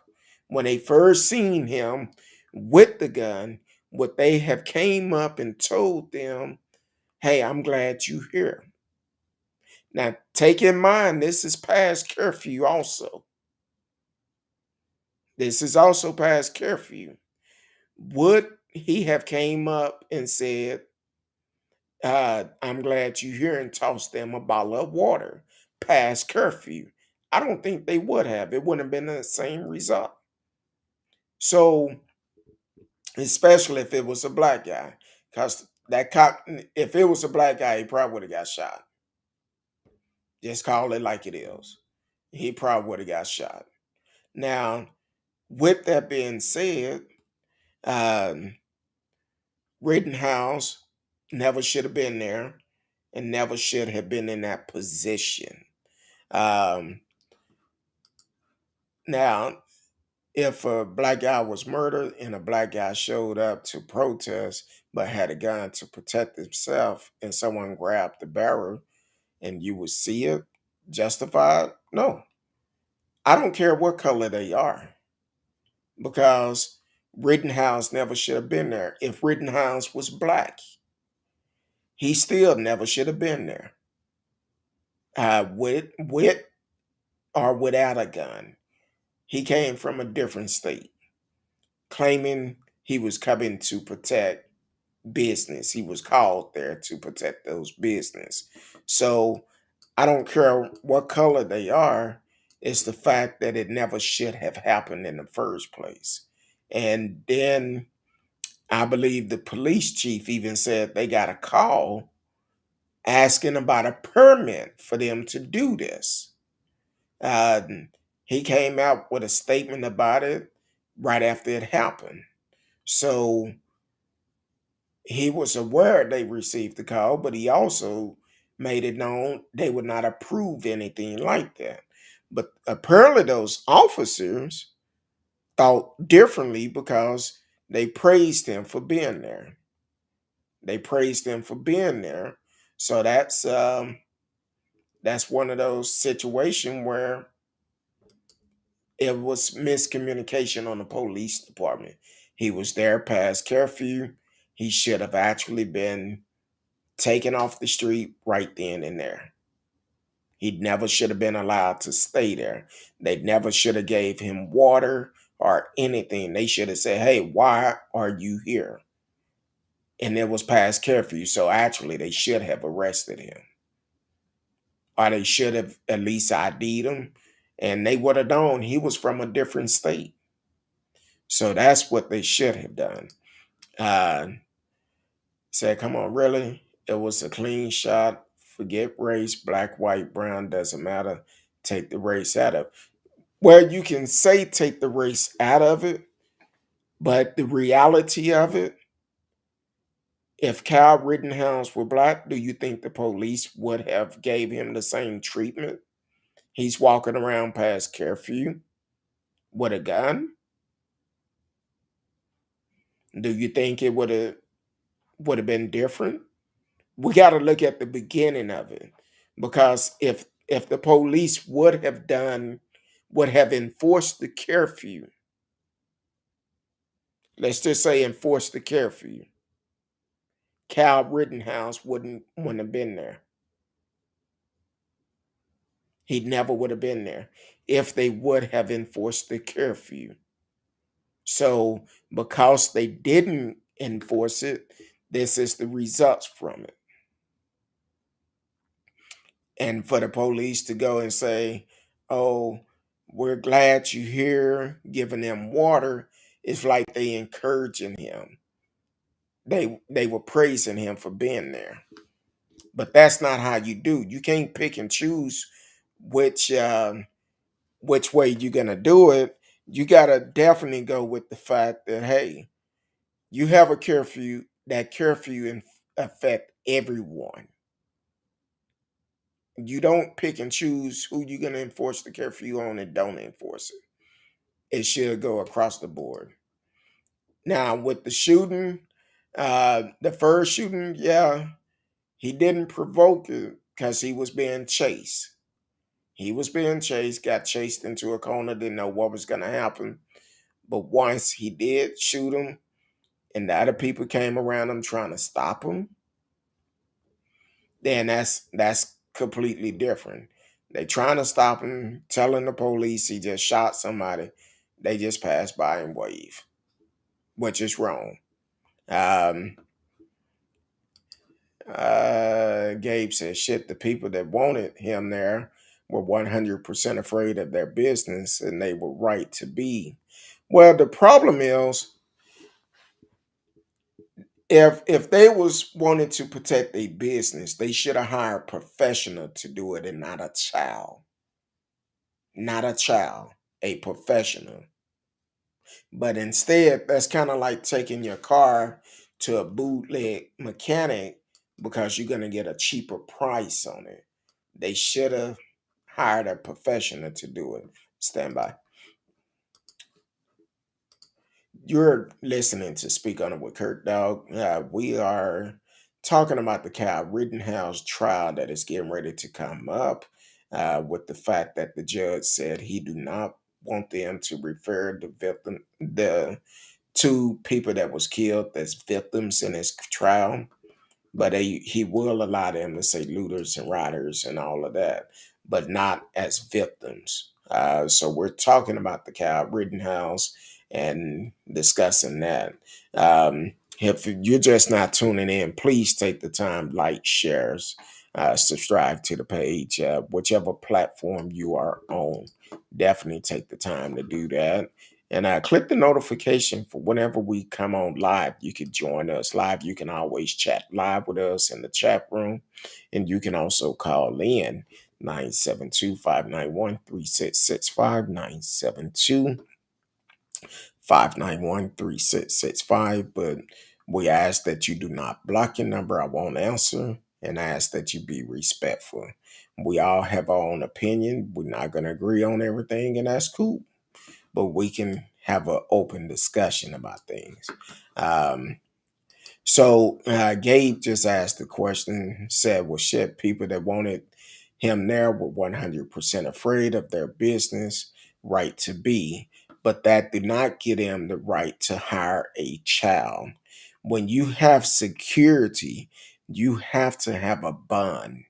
when they first seen him with the gun, what they have came up and told them, "Hey, I'm glad you here." Now, take in mind this is past curfew. Also, this is also past curfew. Would he have came up and said, "I'm glad you here," and tossed them a bottle of water past curfew? I don't think they would have. It wouldn't have been the same result. So, especially if it was a black guy, because that cop, if it was a black guy, he probably would have got shot. Just call it like it is. He probably would have got shot. Now, with that being said, um, Rittenhouse never should have been there and never should have been in that position. Um, Now, if a black guy was murdered and a black guy showed up to protest but had a gun to protect himself and someone grabbed the barrel and you would see it justified? No. I don't care what color they are because Rittenhouse never should have been there. If Rittenhouse was black, he still never should have been there. With or without a gun. He came from a different state, claiming he was coming to protect business. He was called there to protect those business. So I don't care what color they are. It's the fact that it never should have happened in the first place. And then I believe the police chief even said they got a call asking about a permit for them to do this. Uh, he came out with a statement about it right after it happened. So he was aware they received the call, but he also made it known they would not approve anything like that. But apparently, those officers thought differently because they praised him for being there. They praised him for being there. So that's one of those situations where it was miscommunication on the police department. He was there past curfew. He should have actually been taken off the street right then and there. He never should have been allowed to stay there. They never should have gave him water or anything. They should have said, "Hey, why are you here?" And it was past curfew, so actually they should have arrested him. Or they should have at least ID'd him. And they would have known he was from a different state. So that's what they should have done. Uh, Said, "Come on, really? It was a clean shot. Forget race, black, white, brown, doesn't matter. Take the race out of it." Well, you can say take the race out of it, but the reality of it, if Kyle Rittenhouse were black, do you think the police would have gave him the same treatment? He's walking around past curfew with a gun. Do you think it would have been different? We got to look at the beginning of it, because if the police would have enforced the curfew, let's just say enforced the curfew, Cal Rittenhouse wouldn't have been there. He never would have been there if they would have enforced the curfew. So because they didn't enforce it, this is the results from it. And for the police to go and say, "Oh, we're glad you're here," giving them water, it's like they encouraging him. They were praising him for being there. But that's not how you do. You can't pick and choose which which way you're gonna do it. You gotta definitely go with the fact that, hey, you have a curfew. That curfew affect everyone. You don't pick and choose who you're gonna enforce the curfew on and don't enforce it. It should go across the board. Now with the shooting, the first shooting, yeah, he didn't provoke it. because he was being chased. He was being chased, got chased into a corner, didn't know what was going to happen. But once he did shoot him, and the other people came around him trying to stop him, then that's completely different. They trying to stop him, telling the police he just shot somebody. They just pass by and wave, which is wrong. Um, Gabe said, shit, the people that wanted him there were 100% afraid of their business, and they were right to be. Well, the problem is, if they was wanting to protect their business, they should have hired a professional to do it and not a child. Not a child, a professional. But instead, that's kind of like taking your car to a bootleg mechanic because you're going to get a cheaper price on it. They should have hired a professional to do it. Stand by. You're listening to Speak On It with Kurt Dog. We are talking about the Kyle Rittenhouse trial that is getting ready to come up, with the fact that the judge said he do not want them to refer the two people that was killed as victims in his trial, but he will allow them to say looters and rioters and all of that, but not as victims. So we're talking about the Kyle Rittenhouse and discussing that. If you're just not tuning in, please take the time, like, shares, subscribe to the page, whichever platform you are on. Definitely take the time to do that. And click the notification for whenever we come on live. You can join us live. You can always chat live with us in the chat room. And you can also call in 972-591-3665, 972-591-3665. But we ask that you do not block your number. I won't answer. And I ask that you be respectful. We all have our own opinion. We're not going to agree on everything, and that's cool, but we can have an open discussion about things. So Gabe just asked the question, said, well, shit, people that wanted him there were 100% afraid of their business right to be, but that did not give him the right to hire a child. When you have security, you have to have a bond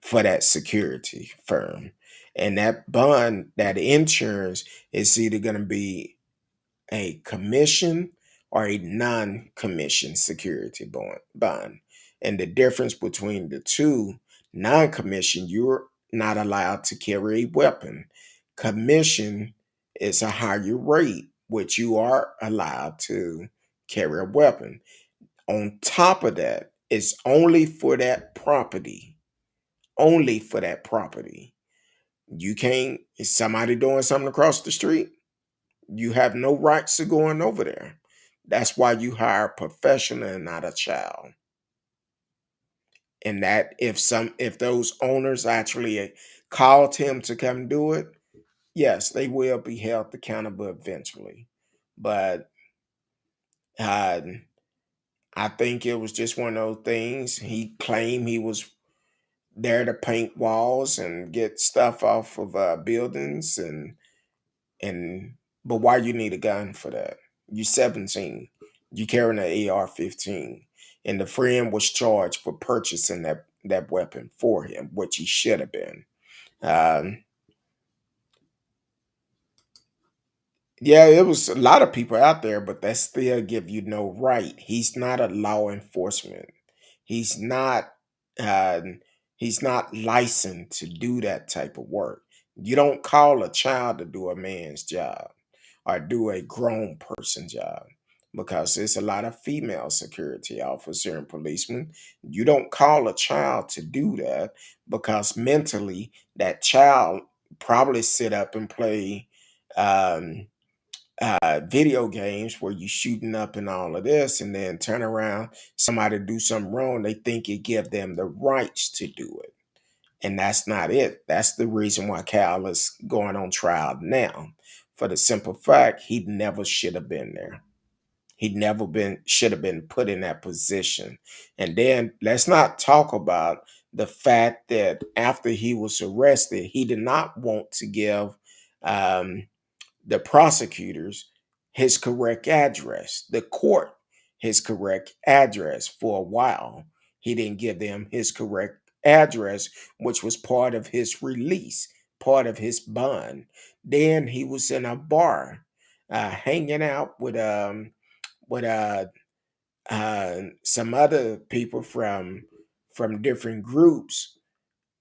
for that security firm. And that bond, that insurance, is either going to be a commission or a non-commission security bond. And the difference between the two, non-commission, you're not allowed to carry a weapon. Commission is a higher rate, which you are allowed to carry a weapon. On top of that, it's only for that property. Only for that property. You can't, is somebody doing something across the street? You have no rights to going over there. That's why you hire a professional and not a child. And that if those owners actually called him to come do it, yes, they will be held accountable eventually. But uh, I think it was just one of those things. He claimed he was there to paint walls and get stuff off of buildings, and but why you need a gun for that? You 17. You carrying an AR-15, and the friend was charged for purchasing that weapon for him, which he should have been. Um, yeah, it was a lot of people out there, but that still give you no right. He's not a law enforcement. He's not. Uh, he's not licensed to do that type of work. You don't call a child to do a man's job or do a grown person job, because there's a lot of female security officer and policemen. You don't call a child to do that because mentally that child probably sit up and play um, video games where you shooting up and all of this, and then turn around, somebody do something wrong, they think it give them the rights to do it. And that's not it. That's the reason why Cal is going on trial now. For the simple fact, he never should have been there. He never been should have been put in that position. And then let's not talk about the fact that after he was arrested, he did not want to give um, the prosecutors his correct address, the court his correct address for a while. He didn't give them his correct address, which was part of his release, part of his bond. Then he was in a bar, hanging out with some other people from different groups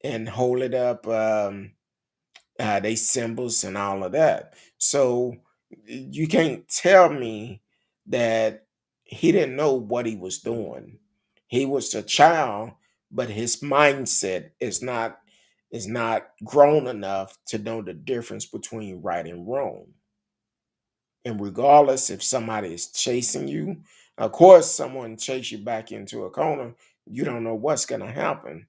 and holding up they symbols and all of that. So you can't tell me that he didn't know what he was doing. He was a child, but his mindset is not grown enough to know the difference between right and wrong. And regardless if somebody is chasing you, of course, someone chase you back into a corner, you don't know what's going to happen.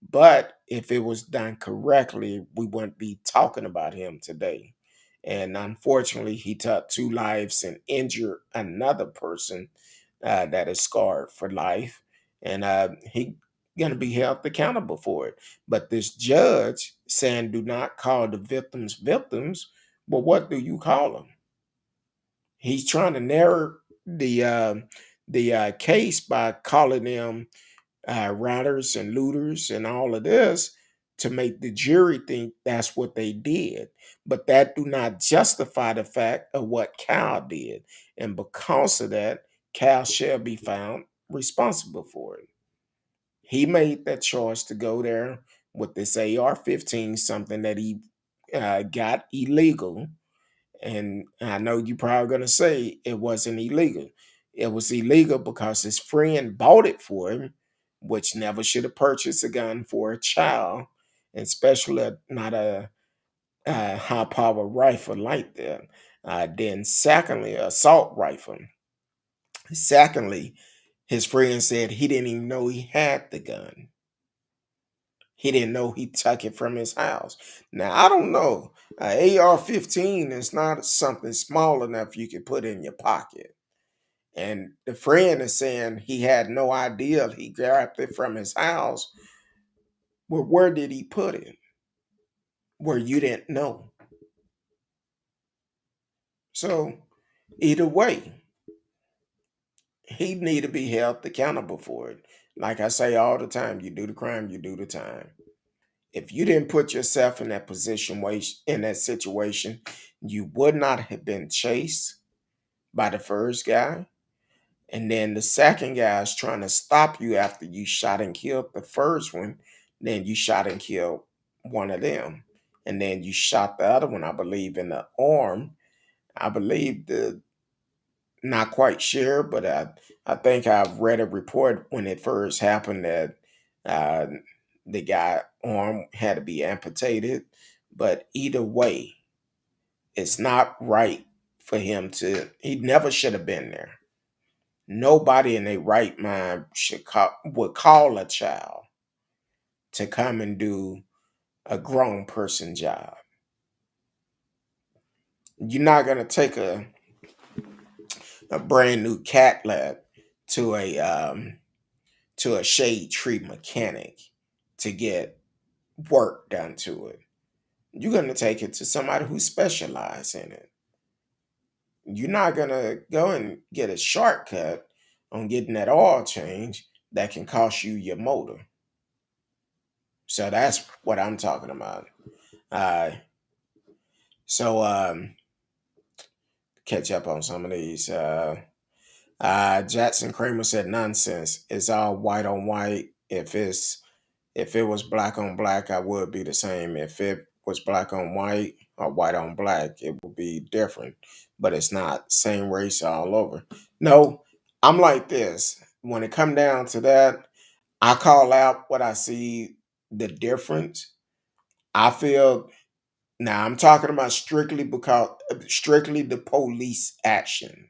But if it was done correctly, we wouldn't be talking about him today. And unfortunately, he took two lives and injured another person that is scarred for life. And he going to be held accountable for it. But this judge saying, do not call the victims victims. Well, what do you call them? He's trying to narrow the case by calling them routers and looters and all of this to make the jury think that's what they did. But that do not justify the fact of what Cal did. And because of that, Cal shall be found responsible for it. He made that choice to go there with this AR-15, something that he got illegal, and I know you're probably going to say it wasn't illegal. It was illegal because his friend bought it for him, which never should have purchased a gun for a child, and especially not a high power rifle like that. Then, secondly, assault rifle. Secondly, his friend said he didn't even know he had the gun. He didn't know he took it from his house. Now, I don't know. AR-15 is not something small enough you could put in your pocket. And the friend is saying he had no idea he grabbed it from his house. Well, where did he put it? Where you didn't know. So, either way, he need to be held accountable for it. Like I say all the time, you do the crime, you do the time. If you didn't put yourself in that position, in that situation, you would not have been chased by the first guy. And then the second guy is trying to stop you after you shot and killed the first one. Then you shot and killed one of them. And then you shot the other one, I believe, in the arm. I believe not quite sure, but I think I've read a report when it first happened that uh, the guy arm had to be amputated. But either way, it's not right for him to. He never should have been there. Nobody in their right mind would call a child to come and do a grown person job. You're not gonna take a brand new Cadillac to a shade tree mechanic to get work done to it. You're going to take it to somebody who specializes in it. You're not going to go and get a shortcut on getting that oil change that can cost you your motor. So that's what I'm talking about. Uh, so catch up on some of these. Jackson Kramer said nonsense. It's all white on white. If it was black on black, I would be the same. If it was black on white or white on black, it would be different. But it's not. Same race all over. No, I'm like this. When it come down to that, I call out what I see the difference. I feel now I'm talking about strictly the police action.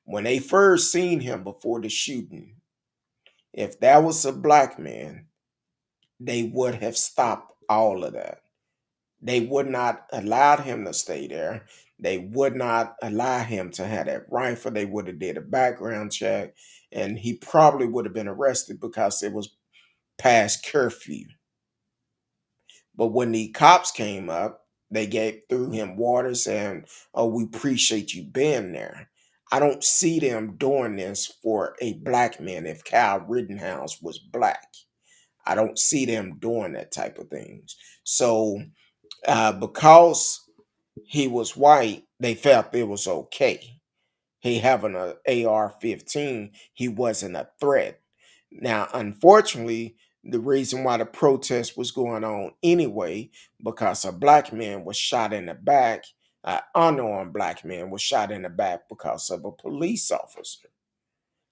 When they first seen him before the shooting, if that was a black man, they would have stopped all of that. They would not allow him to stay there. They would not allow him to have that rifle. They would have did a background check, and he probably would have been arrested because it was past curfew. But when the cops came up, they threw him water saying, "Oh, we appreciate you being there." I don't see them doing this for a black man if Kyle Rittenhouse was black. I don't see them doing that type of things. So because he was white, they felt it was okay. He having a AR-15, he wasn't a threat. Now, unfortunately, the reason why the protest was going on anyway, because a black man was shot in the back, an unarmed black man was shot in the back because of a police officer.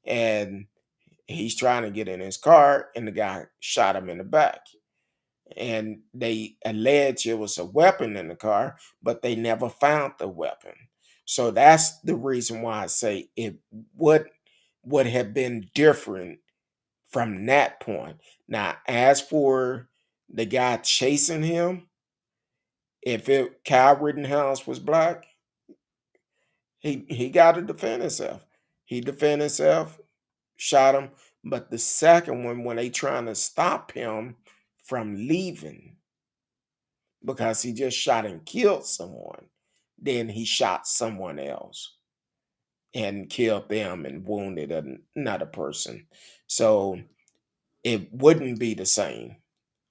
And he's trying to get in his car, and the guy shot him in the back. And they allege it was a weapon in the car, but they never found the weapon. So that's the reason why I say it would would have been different from that point. Now, as for the guy chasing him, if it Kyle Rittenhouse was black, he got to defend himself. He defended himself, shot him. But the second one, when they trying to stop him from leaving, because he just shot and killed someone, then he shot someone else and killed them and wounded another person. So it wouldn't be the same.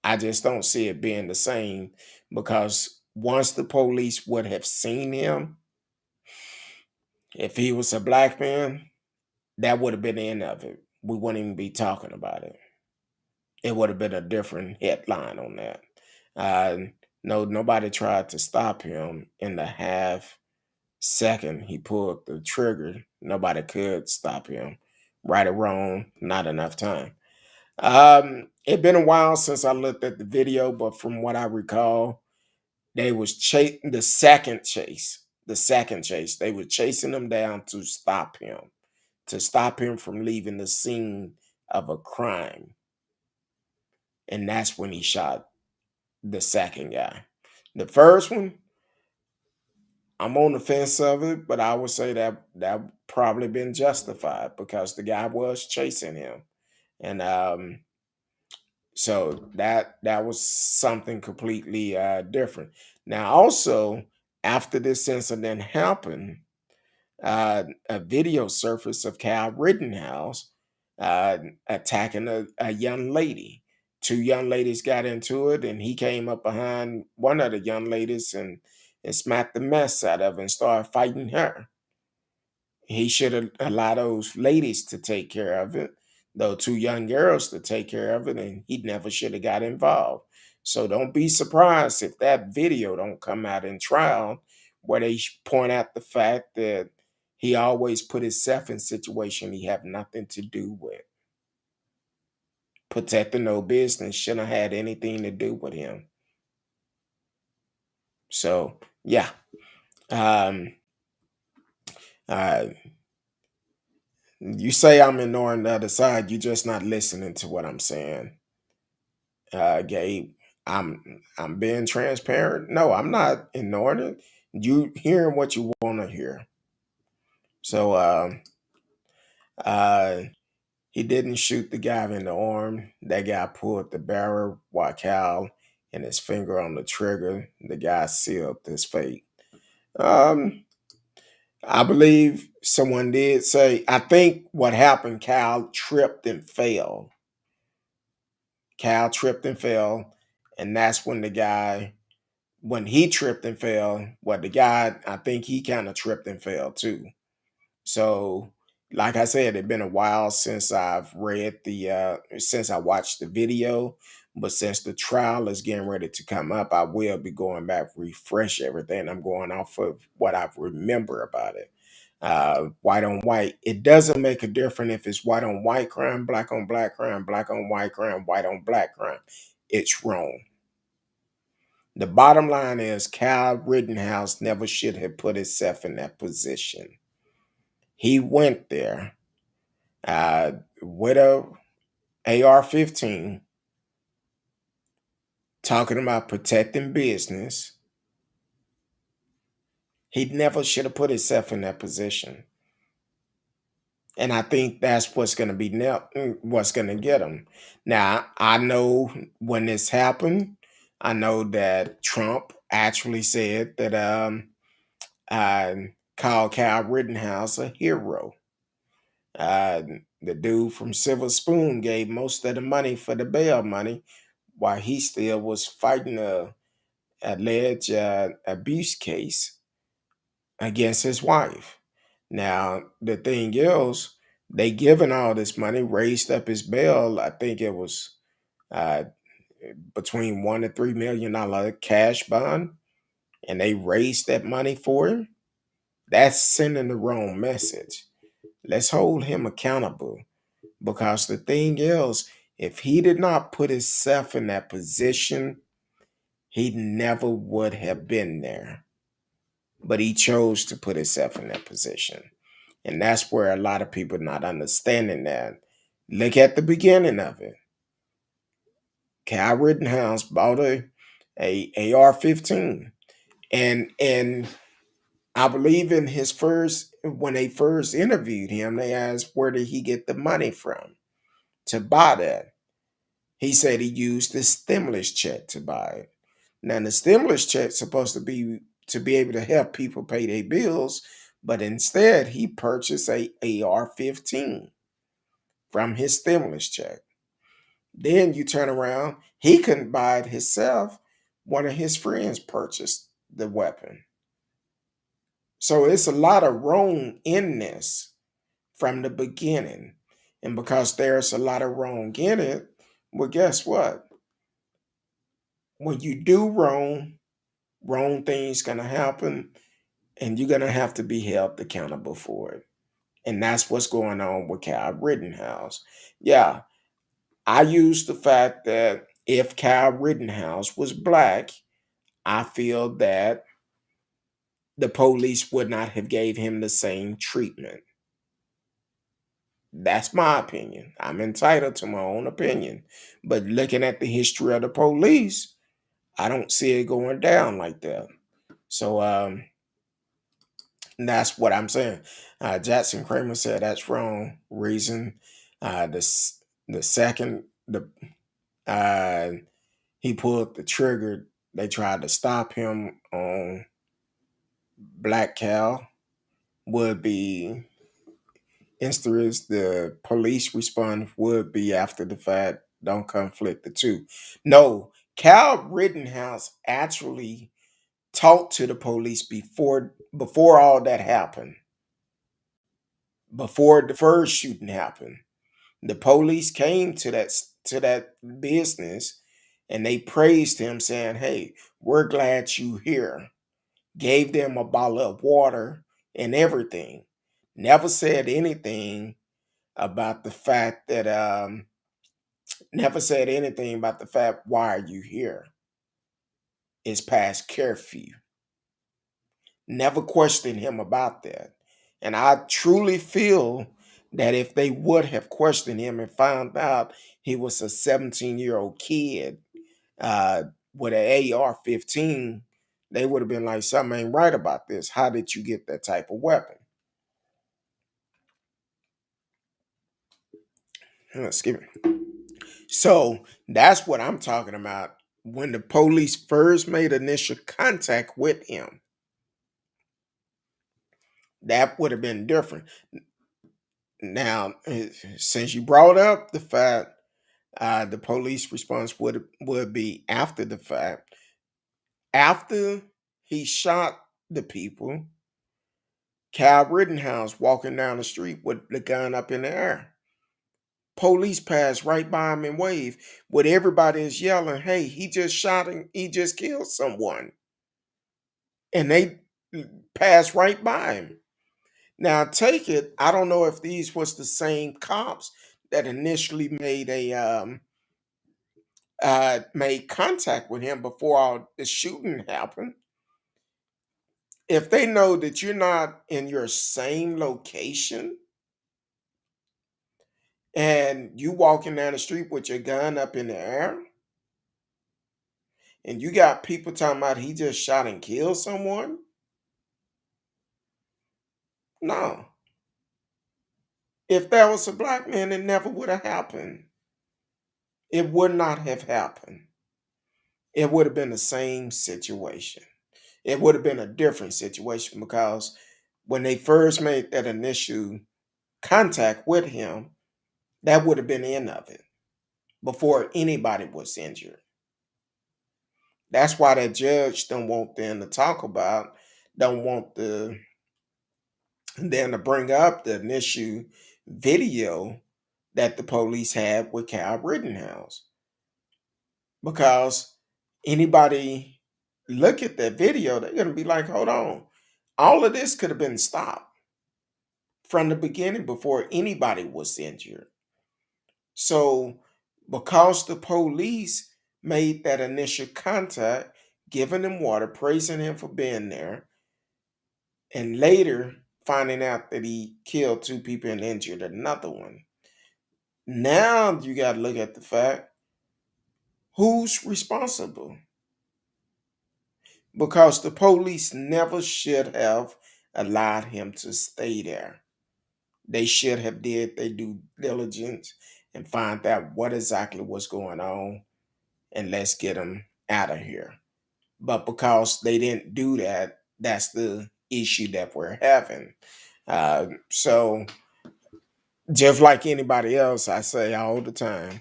I just don't see it being the same because once the police would have seen him, if he was a black man, that would have been the end of it. We wouldn't even be talking about it. It would have been a different headline on that. Uh, no, nobody tried to stop him in the half second he pulled the trigger. Nobody could stop him. Right or wrong, not enough time. It's been a while since I looked at the video, but from what I recall, they was chasing the second chase. The second chase, they were chasing him down to stop him from leaving the scene of a crime, and that's when he shot the second guy. The first one, I'm on the fence of it, but I would say that probably been justified because the guy was chasing him, and so that was something completely different. Now, also after this incident happened, a video surfaced of Kyle Rittenhouse uh, attacking a young lady. Two young ladies got into it, and he came up behind one of the young ladies and smacked the mess out of her and started fighting her. He should have allowed those ladies to take care of it, though two young girls to take care of it, and he never should have got involved. So don't be surprised if that video don't come out in trial where they point out the fact that he always put himself in situation he have nothing to do with. Protecting no business shouldn't have had anything to do with him. So yeah. Um uh you say I'm ignoring the other side, you're just not listening to what I'm saying. Gabe, I'm being transparent. No, I'm not ignoring it. You hearing what you want to hear. So uh he didn't shoot the guy in the arm. That guy pulled the barrel while Cal and his finger on the trigger. The guy sealed his fate. Um, I believe someone did say, I think what happened, Cal tripped and fell. Cal tripped and fell. And that's when when he tripped and fell, well, the guy, I think he kind of tripped and fell too. So, like I said, it's been a while since I've read since I watched the video, but since the trial is getting ready to come up, I will be going back, refresh everything. I'm going off of what I remember about it. White on white, it doesn't make a difference if it's white on white crime, black on black crime, black on white crime, white on black crime. It's wrong. The bottom line is Kyle Rittenhouse never should have put himself in that position. He went there with a AR-15, talking about protecting business. He never should have put himself in that position. And I think that's what's going to be what's going to get him. Now, I know when this happened, I know that Trump actually said that uh, called Kyle Rittenhouse a hero. Uh, the dude from Silver Spoon gave most of the money for the bail money while he still was fighting a alleged abuse case against his wife. Now, the thing is, they given all this money, raised up his bail. I think it was uh, between $1 to $3 million cash bond, and they raised that money for him. That's sending the wrong message. Let's hold him accountable because the thing is, if he did not put himself in that position, he never would have been there. But he chose to put himself in that position. And that's where a lot of people not understanding that. Look at the beginning of it. Kyle Rittenhouse bought a AR-15. And I believe in his first when they first interviewed him, they asked where did he get the money from to buy that. He said he used the stimulus check to buy it. Now the stimulus check's supposed to be able to help people pay their bills, but instead he purchased a AR-15 from his stimulus check. Then you turn around, he couldn't buy it himself. One of his friends purchased the weapon. So it's a lot of wrong in this from the beginning. And because there's a lot of wrong in it, well, guess what? When you do wrong, wrong things gonna happen, and you're gonna have to be held accountable for it. And that's what's going on with Kyle Rittenhouse. Yeah, I use the fact that if Kyle Rittenhouse was black, I feel that the police would not have gave him the same treatment. That's my opinion. I'm entitled to my own opinion. But looking at the history of the police, I don't see it going down like that. So that's what I'm saying. Jackson Kramer said that's wrong. Reason the second uh, he pulled the trigger, they tried to stop him on Black Cal would be instance the police response would be after the fact. Don't conflict the two. No, Cal Rittenhouse actually talked to the police before all that happened. Before the first shooting happened, the police came to that business and they praised him, saying, "Hey, we're glad you here." Gave them a bottle of water and everything. Never said anything about the fact that never said anything about the fact why are you here? It's past curfew. Never questioned him about that. And I truly feel that if they would have questioned him and found out he was a 17-year-old kid uh, with an AR-15, they would have been like, something ain't right about this. How did you get that type of weapon? Excuse me. So that's what I'm talking about. When the police first made initial contact with him, that would have been different. Now, since you brought up the fact the police response would be after the fact, after he shot the people, Kyle Rittenhouse walking down the street with the gun up in the air. Police pass right by him and wave. With everybody is yelling, "Hey, he just shot and he just killed someone," and they pass right by him. Now, take it. I don't know if these was the same cops that initially made contact with him before all the shooting happened. If they know that you're not in your same location and you walking down the street with your gun up in the air, and you got people talking about he just shot and killed someone, no. If there was a black man, it never would have happened. It would not have happened. It would have been the same situation. It would have been a different situation because when they first made that initial contact with him, that would have been the end of it before anybody was injured. That's why that judge don't want them to talk about, don't want them to bring up the initial video that the police had with Kyle Rittenhouse. Because anybody look at that video, they're gonna be like, hold on. All of this could have been stopped from the beginning before anybody was injured. So because the police made that initial contact, giving him water, praising him for being there, and later finding out that he killed two people and injured another one. Now you got to look at the fact who's responsible because the police never should have allowed him to stay there. They should have did their due diligence and find out what exactly was going on and let's get him out of here. But because they didn't do that, that's the issue that we're having. So just like anybody else, I say all the time,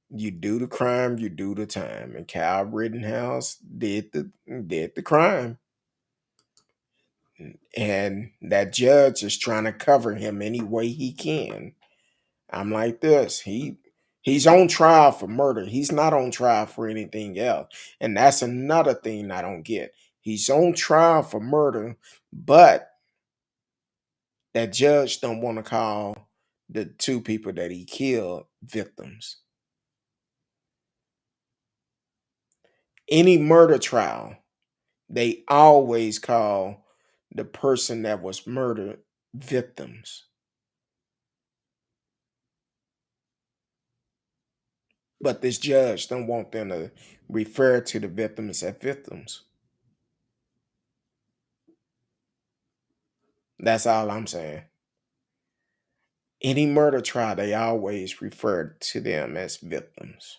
you do the crime, you do the time. And Kyle Rittenhouse did the crime. And that judge is trying to cover him any way he can. I'm like this. He's on trial for murder. He's not on trial for anything else. And that's another thing I don't get. He's on trial for murder, but that judge don't want to call the two people that he killed victims. Any murder trial, they always call the person that was murdered victims. But this judge don't want them to refer to the victims as victims. That's all I'm saying. Any murder trial, they always refer to them as victims.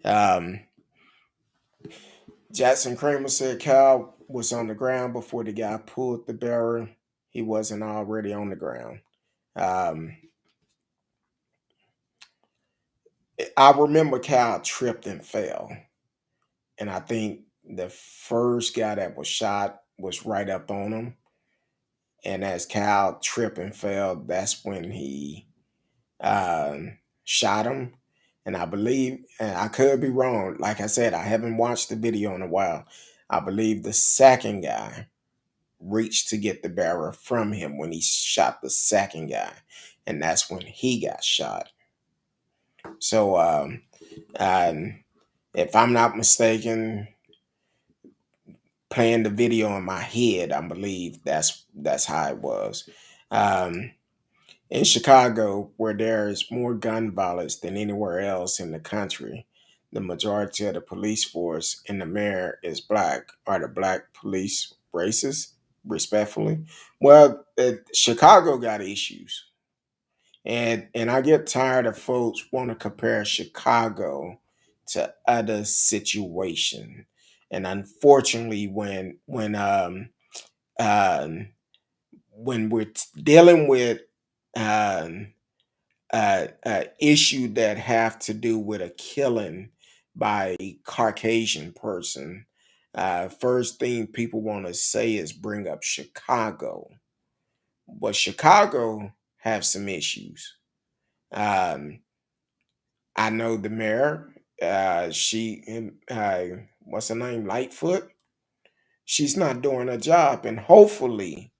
Um, Jackson Kramer said Kyle was on the ground before the guy pulled the barrel. He wasn't already on the ground. Um, I remember Kyle tripped and fell. And I think the first guy that was shot was right up on him. And as Kyle tripped and fell, that's when he shot him. And I believe, and I could be wrong. Like I said, I haven't watched the video in a while. I believe the second guy reached to get the barrel from him when he shot the second guy. And that's when he got shot. So, if I'm not mistaken, playing the video in my head, I believe that's how it was. Um, in Chicago, where there is more gun violence than anywhere else in the country, the majority of the police force and the mayor is black. Are the black police racist? Respectfully, well, Chicago got issues, and I get tired of folks want to compare Chicago to other situations. And unfortunately, um, when we're dealing with issue that have to do with a killing by a Caucasian person, first thing people want to say is bring up Chicago. But Chicago have some issues. Um, I know the mayor. What's her name? Lightfoot. She's not doing her job, and hopefully,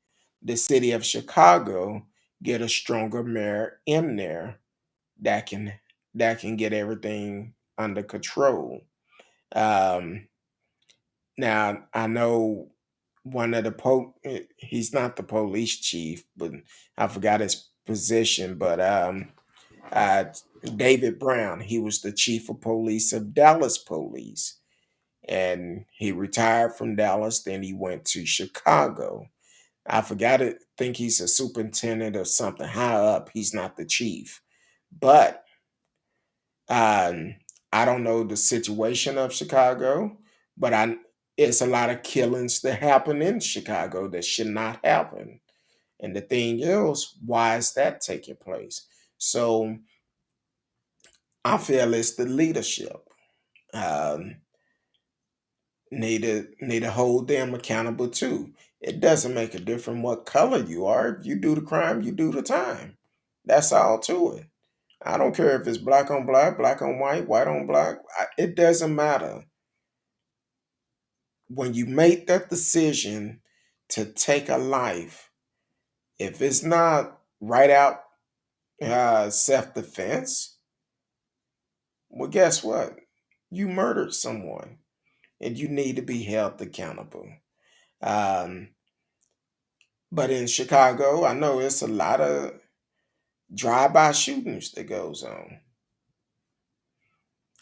the city of Chicago get a stronger mayor in there that can get everything under control. Um, Now I know one of the he's not the police chief, but I forgot his position. But uh, David Brown, he was the chief of police of Dallas Police, and he retired from Dallas. Then he went to Chicago. I forgot it. Think he's a superintendent or something high up. He's not the chief, but um, I don't know the situation of Chicago, but I it's a lot of killings that happen in Chicago that should not happen. And the thing is, why is that taking place? So I feel it's the leadership. Um, need to hold them accountable too. It doesn't make a difference what color you are. If you do the crime, you do the time. That's all to it. I don't care if it's black on black, black on white, white on black. It doesn't matter. When you make that decision to take a life, if it's not right out self defense, well, guess what? You murdered someone and you need to be held accountable. Um, but in Chicago, I know it's a lot of drive-by shootings that goes on.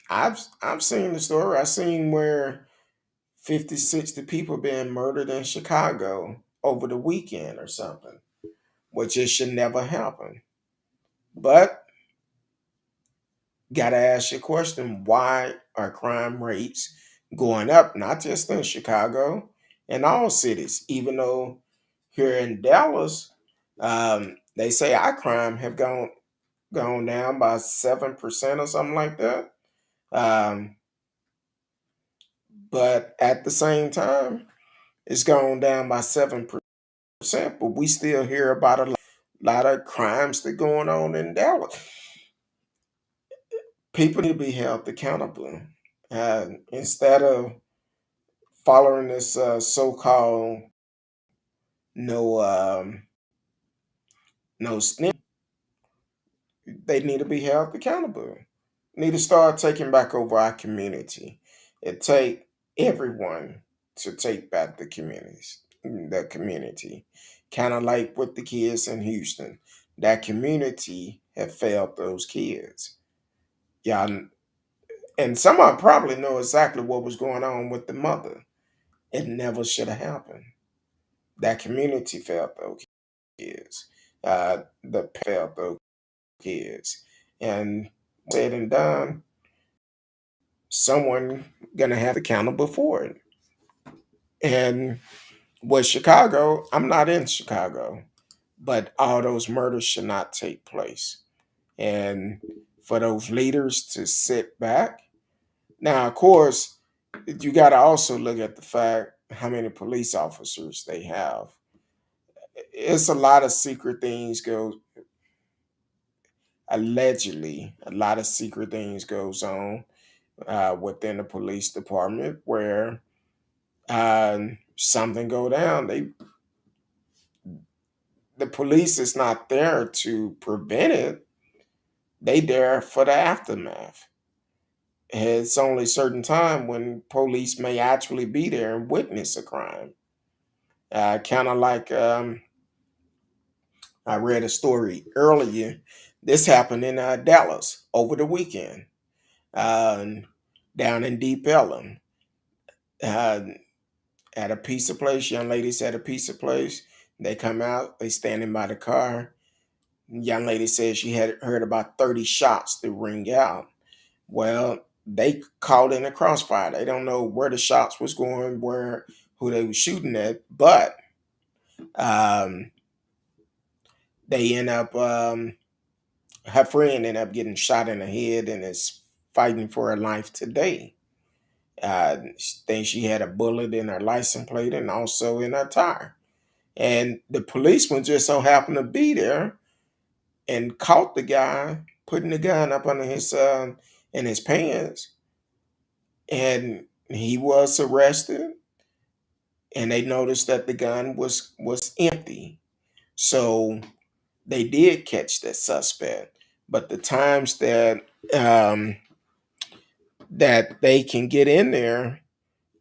I've seen the story. I've seen where 50, 60 people being murdered in Chicago over the weekend or something, which it should never happen. But gotta ask you a question: why are crime rates going up? Not just in Chicago, in all cities. Even though here in Dallas, they say our crime have gone down by 7% or something like that. Um, but at the same time, it's gone down by 7%. But we still hear about a lot of crimes that going on in Dallas. People need to be held accountable. Instead of following this so-called no no snitch, they need to be held accountable. Need to start taking back over our community. It take everyone to take back the community. Kind of like with the kids in Houston. That community have failed those kids. Yeah, and some of them probably know exactly what was going on with the mother. It never should have happened. That community failed those kids. The failed those kids. And said and done, someone gonna have accountable for it. And with Chicago, I'm not in Chicago, but all those murders should not take place. And for those leaders to sit back. Now, of course, you got to also look at the fact how many police officers they have. It's a lot of secret things go allegedly a lot of secret things goes on within the police department where something go down. The police is not there to prevent it. They there for the aftermath. It's only certain time when police may actually be there and witness a crime. Kind of like I read a story earlier. This happened in Dallas over the weekend, um, down in Deep Ellum. Uh, at a pizza place, young ladies at a pizza place. They come out, they standing by the car. Young lady says she had heard about 30 shots that ring out. Well, they caught in a crossfire. They don't know where the shots was going, who they was shooting at, but um, they end up her friend ended up getting shot in the head and is fighting for her life today. Think she had a bullet in her license plate and also in her tire. And the policeman just so happened to be there and caught the guy putting the gun up under his in his pants, and he was arrested. And they noticed that the gun was empty, so they did catch that suspect. But the times um, that they can get in there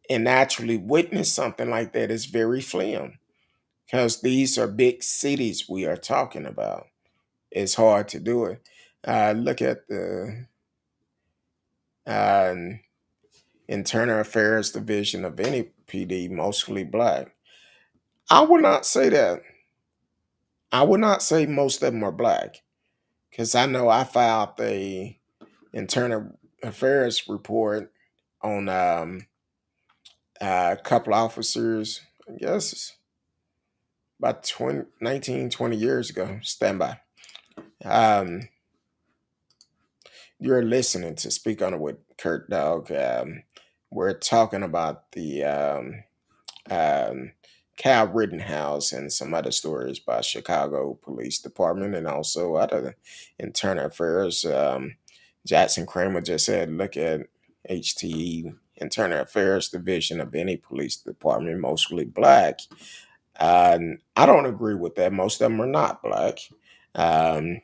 and actually witness something like that is very slim, because these are big cities we are talking about. It's hard to do it. Look at the uh, Internal Affairs Division of any PD, mostly black. I would not say that. I would not say most of them are black because I know I filed a internal affairs report on a couple officers. I guess about 19, 20 years ago. Stand by. Um, you're listening to Speak On It with Kurt Dog. We're talking about the um, Kyle Rittenhouse and some other stories by Chicago Police Department and also other internal affairs. Jackson Kramer just said, look at HTE Internal Affairs Division of any police department, mostly black. I don't agree with that. Most of them are not black. Um,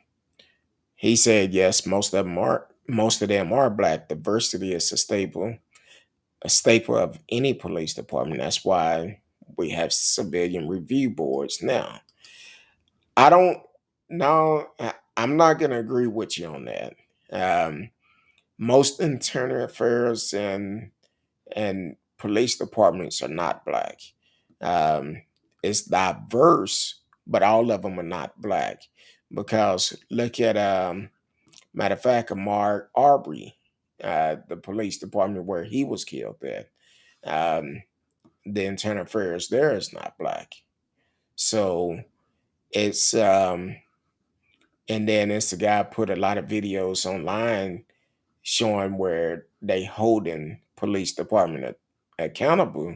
he said, yes, most of them are. Most of them are black. Diversity is a staple of any police department. That's why we have civilian review boards now. I don't know. I'm not going to agree with you on that. Um, most internal affairs and police departments are not black. It's diverse, but all of them are not black. Because look at matter of fact, Mark Arbery, the police department where he was killed at. Um, the internal affairs there is not black. So it's and then it's the guy put a lot of videos online showing where they holding police department accountable.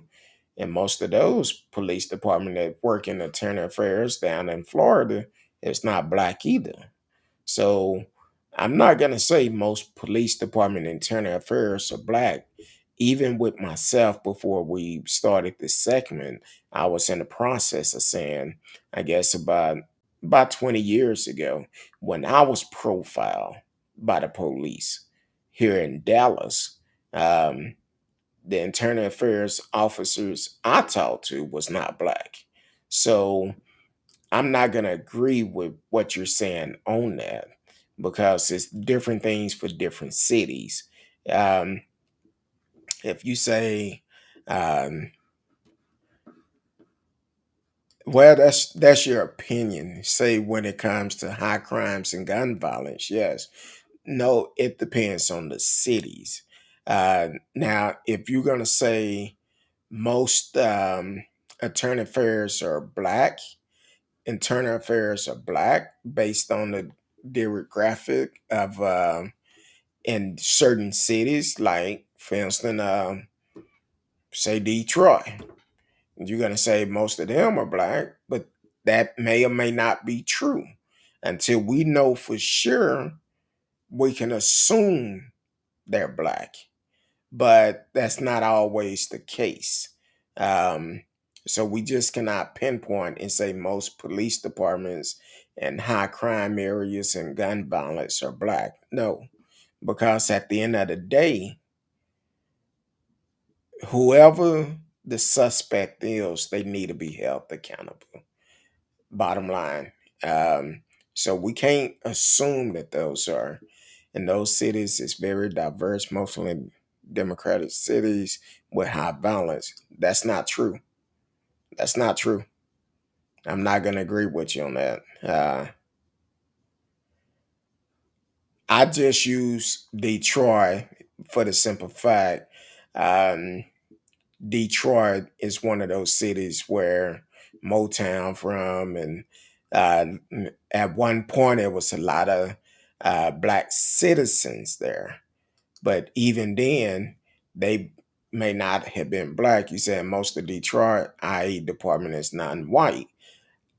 And most of those police department that work in internal affairs down in Florida, it's not black either. So I'm not going to say most police department internal affairs are black. Even with myself, before we started this segment, I was in the process of saying, I guess about 20 years ago, when I was profiled by the police here in Dallas, um, the internal affairs officers I talked to was not black. So I'm not going to agree with what you're saying on that because it's different things for different cities. Um, if you say, um, well, that's your opinion. Say when it comes to high crimes and gun violence, yes. No, it depends on the cities. Now, if you're going to say most attorney affairs are black, internal affairs are black based on the demographic of in certain cities, like for instance, say Detroit. You're gonna say most of them are black, but that may or may not be true. Until we know for sure, we can assume they're black, but that's not always the case. Um, so we just cannot pinpoint and say most police departments and high crime areas and gun violence are black. No, because at the end of the day, whoever the suspect is, they need to be held accountable. Bottom line. Um, so we can't assume that those are in those cities. It's very diverse, mostly democratic cities with high violence. That's not true. That's not true. I'm not going to agree with you on that. I just use Detroit for the simple fact. Um, Detroit is one of those cities where Motown from, and uh, at one point it was a lot of black citizens there. But even then, they may not have been black. You said most of Detroit, i.e., department is non-white.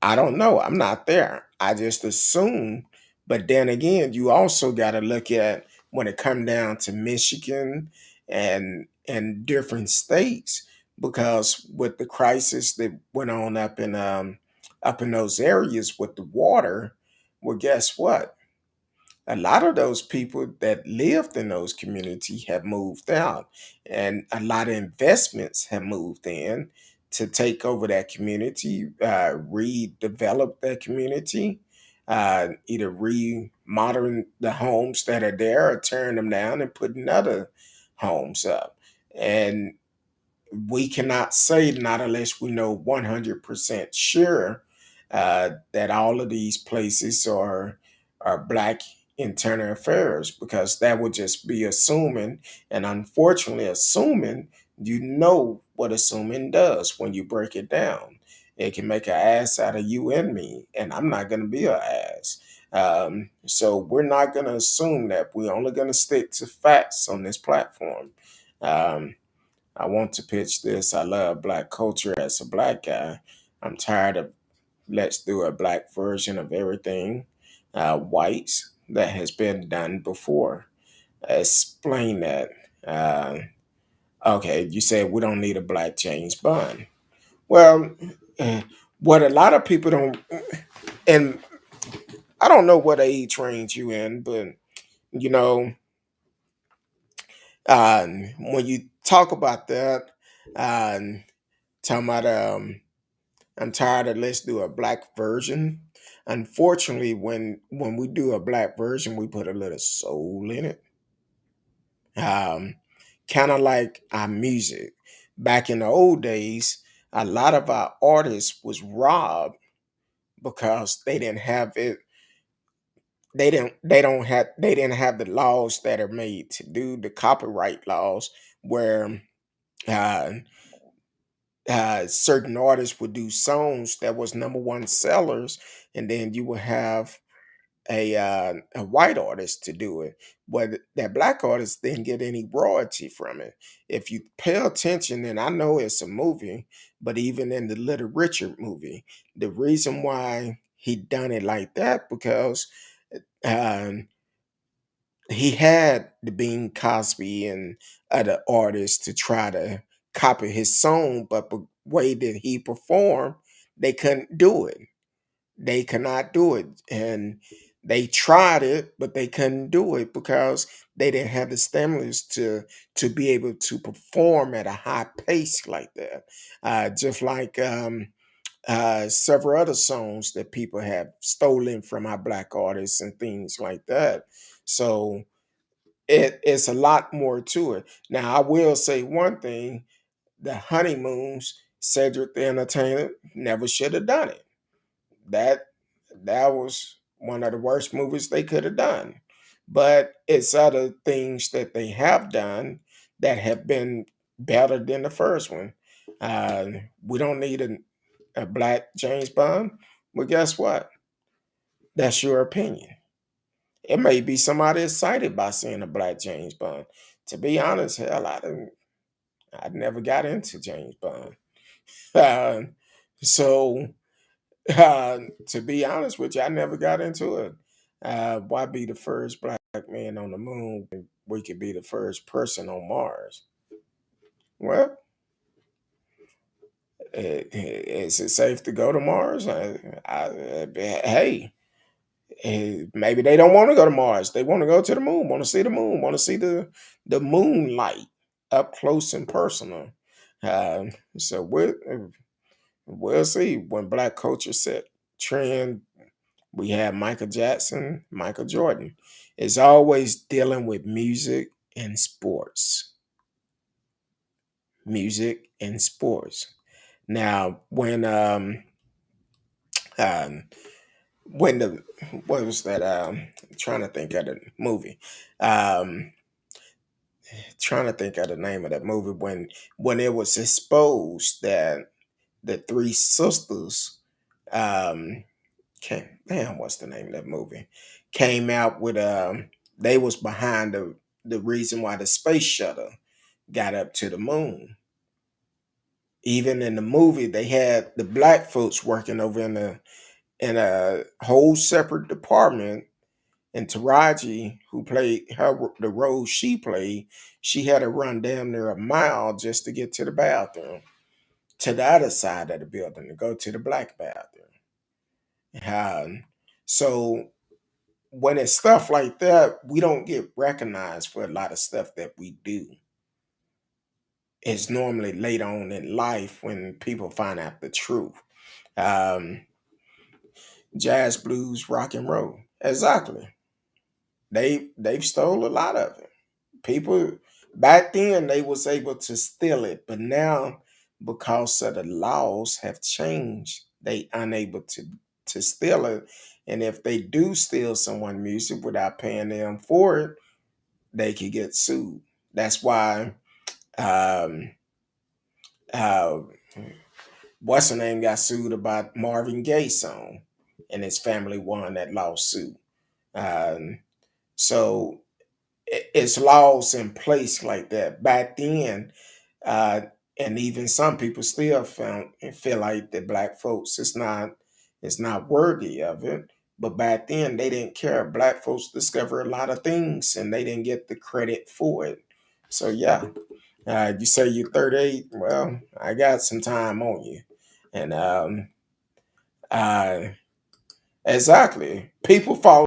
I don't know. I'm not there. I just assume. But then again, you also got to look at when it come down to Michigan and different states, because with the crisis that went on up in those areas with the water, well, guess what? A lot of those people that lived in those communities have moved out, and a lot of investments have moved in to take over that community, redevelop that community, either remodeling the homes that are there or tearing them down and putting other homes up. And we cannot say, not unless we know 100% sure, that all of these places are black internal affairs, because that would just be assuming, and unfortunately assuming, you know what assuming does when you break it down. It can make an ass out of you and me, and I'm not going to be an ass. So we're not going to assume that. We're only going to stick to facts on this platform. um, I want to pitch this. I love black culture as a black guy. I'm tired of let's do a black version of everything whites that has been done before. Explain that. Uh, okay, you said we don't need a black James Bond. Well, eh, what a lot of people don't, and I don't know what age trains you in, but you know, when you talk about that, talking about I'm tired of let's do a black version. Unfortunately, when we do a black version, we put a little soul in it. Um, kind of like our music. Back in the old days, a lot of our artists was robbed because they didn't have it. They didn't have the laws that are made to do the copyright laws where uh, certain artists would do songs that was number one sellers, and then you would have a white artist to do it, but that black artist didn't get any royalty from it. If you pay attention, and I know it's a movie, but even in the Little Richard movie, the reason why he done it like that because uh, he had the Bing Cosby and other artists to try to copy his song, but the way that he performed, they couldn't do it. They cannot do it. And they tried it, but they couldn't do it because they didn't have the stimulus to be able to perform at a high pace like that. Just like several other songs that people have stolen from our black artists and things like that. So it's a lot more to it. Now, I will say one thing: the honeymoons, Cedric the Entertainer never should have done it. That that was one of the worst movies they could have done. But it's other things that they have done that have been better than the first one. Uh, we don't need a black James Bond. Well, guess what? That's your opinion. It may be somebody excited by seeing a black James Bond. To be honest, hell, I never got into James Bond. Uh, so to be honest with you, I never got into it. Why be the first black man on the moon when we could be the first person on Mars? Well, is it safe to go to Mars? Hey, maybe they don't want to go to Mars. They want to go to the moon. Want to see the moon. Want to see the moonlight up close and personal. So we'll see when black culture set trend. We have Michael Jackson, Michael Jordan. It's always dealing with music and sports. Music and sports. Now, um when the what was that trying to think of the movie. Um Trying to think of the name of that movie when it was exposed that the three sisters um damn, what's the name of that movie? Came out with they was behind the reason why the space shuttle got up to the moon. Even in the movie, they had the black folks working over in a whole separate department. And Taraji, who played the role she played, she had to run damn near a mile just to get to the bathroom, to the other side of the building, to go to the black bathroom. Um, so when it's stuff like that, we don't get recognized for a lot of stuff that we do. It's normally later on in life when people find out the truth. Um, Jazz, blues, rock and roll. Exactly. They've stole a lot of it. People Back then they was able to steal it, but now because of the laws have changed, they unable to steal it. And if they do steal someone music without paying them for it, they could get sued. That's why um uh what's her name got sued about Marvin Gaye's song, and his family won that lawsuit. Um, so it's laws in place like that. Back then, uh, and even some people still feel like the black folks it's not worthy of it. But back then they didn't care. Black folks discovered a lot of things and they didn't get the credit for it. So yeah, you say you're 38. Well, I got some time on you, and uh, exactly, people follow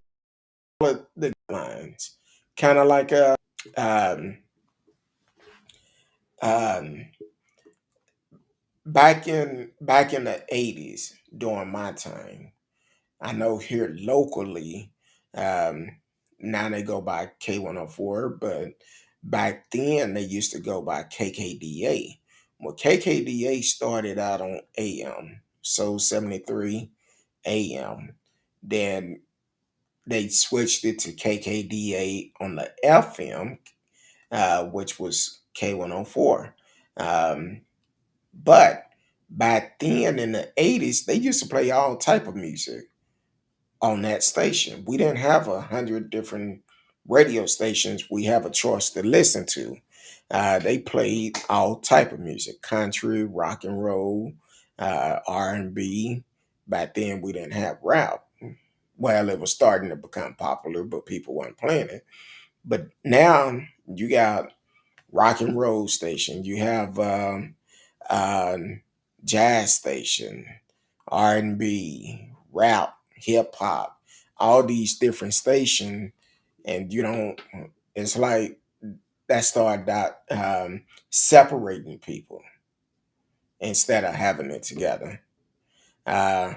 the guidelines, kind of like um, um, back in the 80s during my time. I know here locally, um, now they go by K104, but back then they used to go by KKDA. Well, KKDA started out on AM, so 73 AM. Then they switched it to KKDA on the FM, which was K104. Um, but back then in the 80s, they used to play all type of music on that station. We didn't have 100 different radio stations we have a choice to listen to. They played all type of music, country, rock and roll, R&B. Back then we didn't have rap. Well, it was starting to become popular, but people weren't playing it. But now you got rock and roll station. You have jazz station, R&B, rap, hip hop, all these different stations, and you don't. It's like that started out separating people instead of having it together. Uh,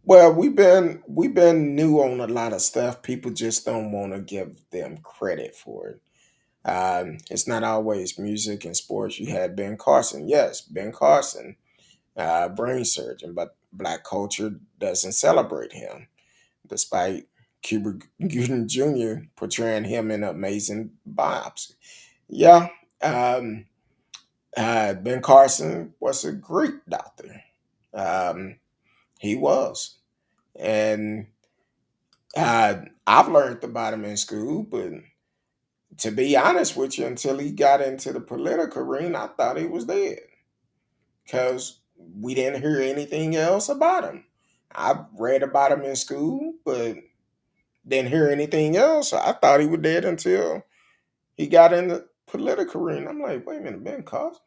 well, we've been new on a lot of stuff. People just don't want to give them credit for it. It's not always music and sports. You had Ben Carson. Yes, Ben Carson, brain surgeon, but black culture doesn't celebrate him, despite Cuba Gooding Jr. portraying him in amazing biopsy. Yeah, um, Ben Carson was a great doctor. Um, he was. And I've learned about him in school, but to be honest with you, until he got into the political arena, I thought he was dead because we didn't hear anything else about him. I read about him in school, but didn't hear anything else. I thought he was dead until he got in the political arena. I'm like, wait a minute, Ben Cosby?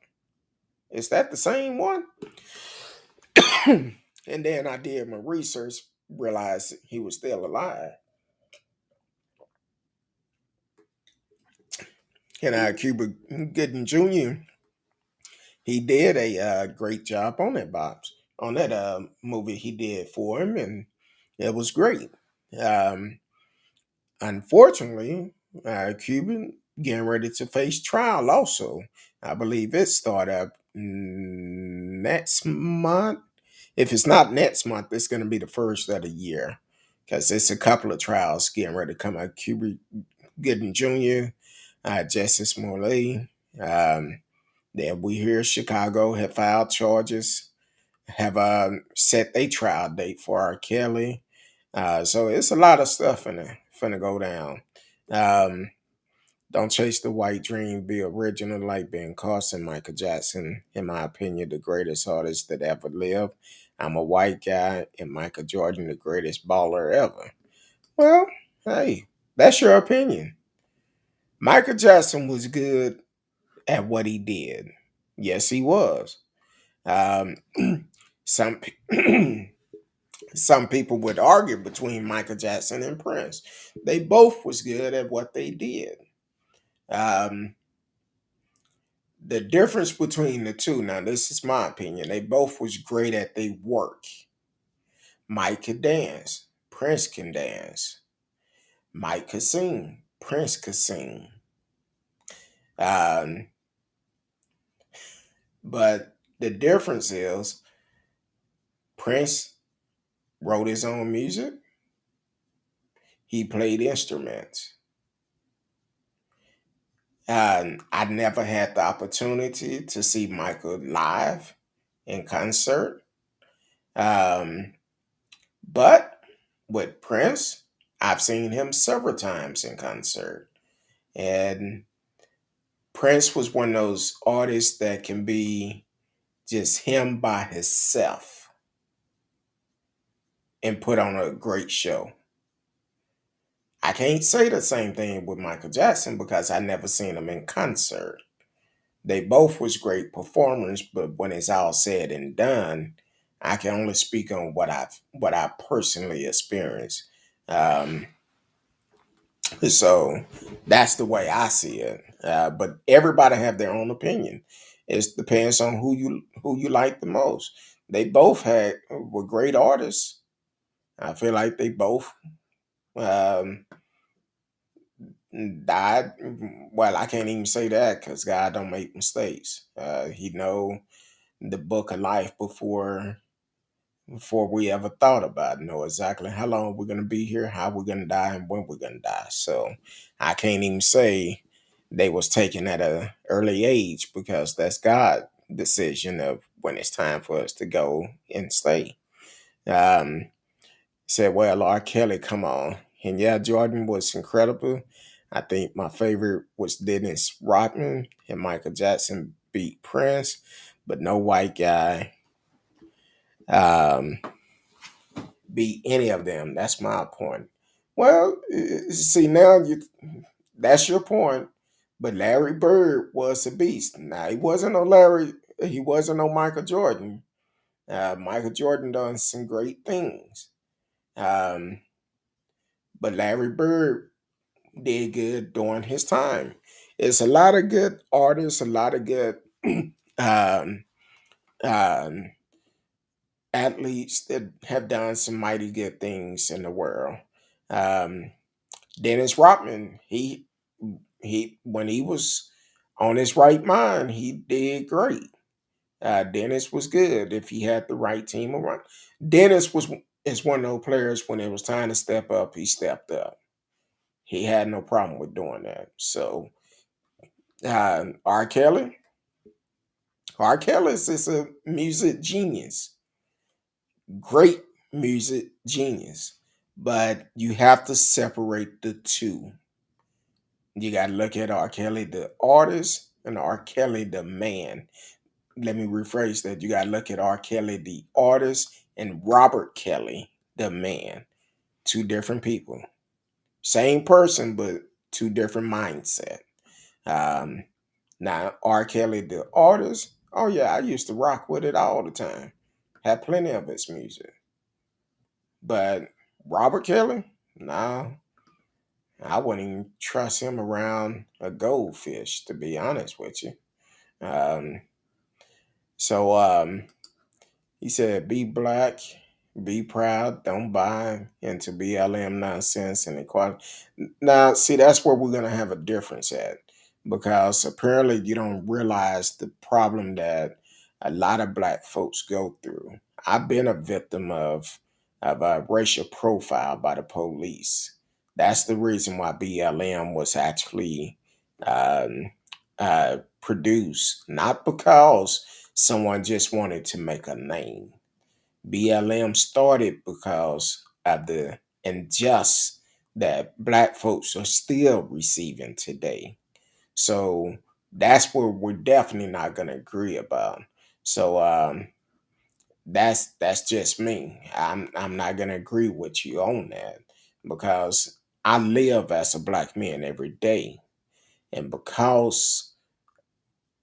Is that the same one? And then I did my research, realized he was still alive. And Cuba Gooding Jr., he did a great job on that on that movie he did for him, and it was great. Um, Unfortunately, Cuban getting ready to face trial also. I believe it start up next month. If it's not next month, it's going to be the first of the year because it's a couple of trials getting ready to come out. Cuban Gooding Jr., Justice Smollett. Then we here, Chicago have filed charges, have set a trial date for R. Kelly. So it's a lot of stuff finna go down. Um, don't chase the white dream. Be original like Ben Carson, Michael Jackson. In my opinion, the greatest artist that ever lived. I'm a white guy, and Michael Jordan, the greatest baller ever. Well, hey, that's your opinion. Michael Jackson was good at what he did. Yes, he was. Um, some some people would argue between Michael Jackson and Prince. They both was good at what they did. Um, the difference between the two, now this is my opinion, they both was great at their work. Mike could dance, Prince can dance, Mike could sing, Prince could sing. Um, but the difference is Prince wrote his own music. He played instruments. I never had the opportunity to see Michael live in concert. Um, but with Prince, I've seen him several times in concert. And Prince was one of those artists that can be just him by himself and put on a great show. I can't say the same thing with Michael Jackson because I never seen him in concert. They both was great performers, but when it's all said and done, I can only speak on what I personally experienced. Um, so that's the way I see it. But everybody have their own opinion. It depends on who you like the most. They both were great artists. I feel like they both um, died. Well, I can't even say that because God don't make mistakes. He know the book of life before we ever thought about it. Know exactly how long we're gonna be here, how we're gonna die, and when we're gonna die. So I can't even say they was taken at a early age because that's God decision of when it's time for us to go and stay. Um, Said, well, R. Kelly, come on. And yeah, Jordan was incredible. I think my favorite was Dennis Rodman and Michael Jackson beat Prince, but no white guy um, beat any of them. That's my point. Well, see, now that's your point. But Larry Bird was a beast. Now, he wasn't no Michael Jordan. Michael Jordan done some great things. Um, but Larry Bird did good during his time. It's a lot of good artists, a lot of good um, um, athletes that have done some mighty good things in the world. Um, Dennis Rodman, he when he was on his right mind, he did great. Dennis was good if he had the right team around. Dennis was is one of those players when it was time to step up, he stepped up. He had no problem with doing that. So R. Kelly, R. Kelly is a music genius, great music genius, but you have to separate the two. You got to look at R. Kelly, the artist, and R. Kelly, the man. Let me rephrase that. You got to look at R. Kelly, the artist, and Robert Kelly, the man. Two different people. Same person, but two different mindset. Um, Now, R. Kelly, the artist, oh yeah, I used to rock with it all the time. Had plenty of his music. But Robert Kelly, no, I wouldn't even trust him around a goldfish, to be honest with you. Um, so he said, be black, be proud, don't buy into BLM nonsense and equality. Now, see, that's where we're going to have a difference at because apparently you don't realize the problem that a lot of black folks go through. I've been a victim of a racial profile by the police. That's the reason why BLM was actually um, produced, not because someone just wanted to make a name. BLM started because of the injustice that black folks are still receiving today. So that's where we're definitely not going to agree about. So that's just me. I'm not going to agree with you on that because I live as a black man every day, and because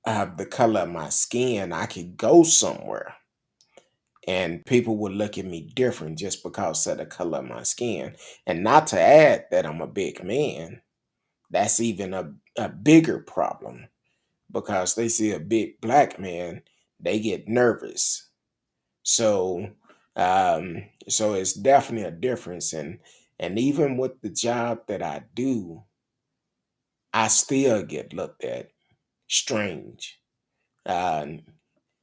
of the color of my skin, I could go somewhere and people would look at me different just because of the color of my skin. And not to add that I'm a big man, that's even a bigger problem because they see a big black man, they get nervous. So so it's definitely a difference. And even with the job that I do, I still get looked at strange. Uh,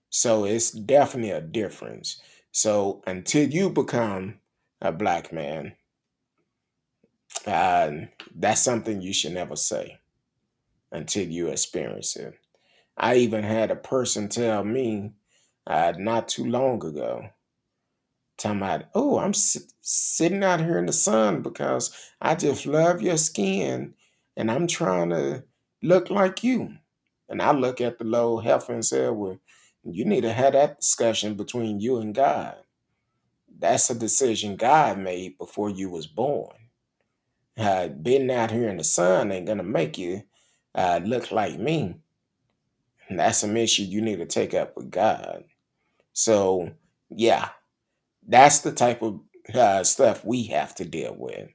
so it's definitely a difference. So until you become a black man, uh, that's something you should never say until you experience it. I even had a person tell me not too long ago, talking about, oh, I'm sitting out here in the sun because I just love your skin and I'm trying to look like you. And I look at the low heifer and say, well, you need to have that discussion between you and God. That's a decision God made before you was born. Being out here in the sun ain't gonna make you look like me. And that's some issue you need to take up with God. So yeah, that's the type of stuff we have to deal with.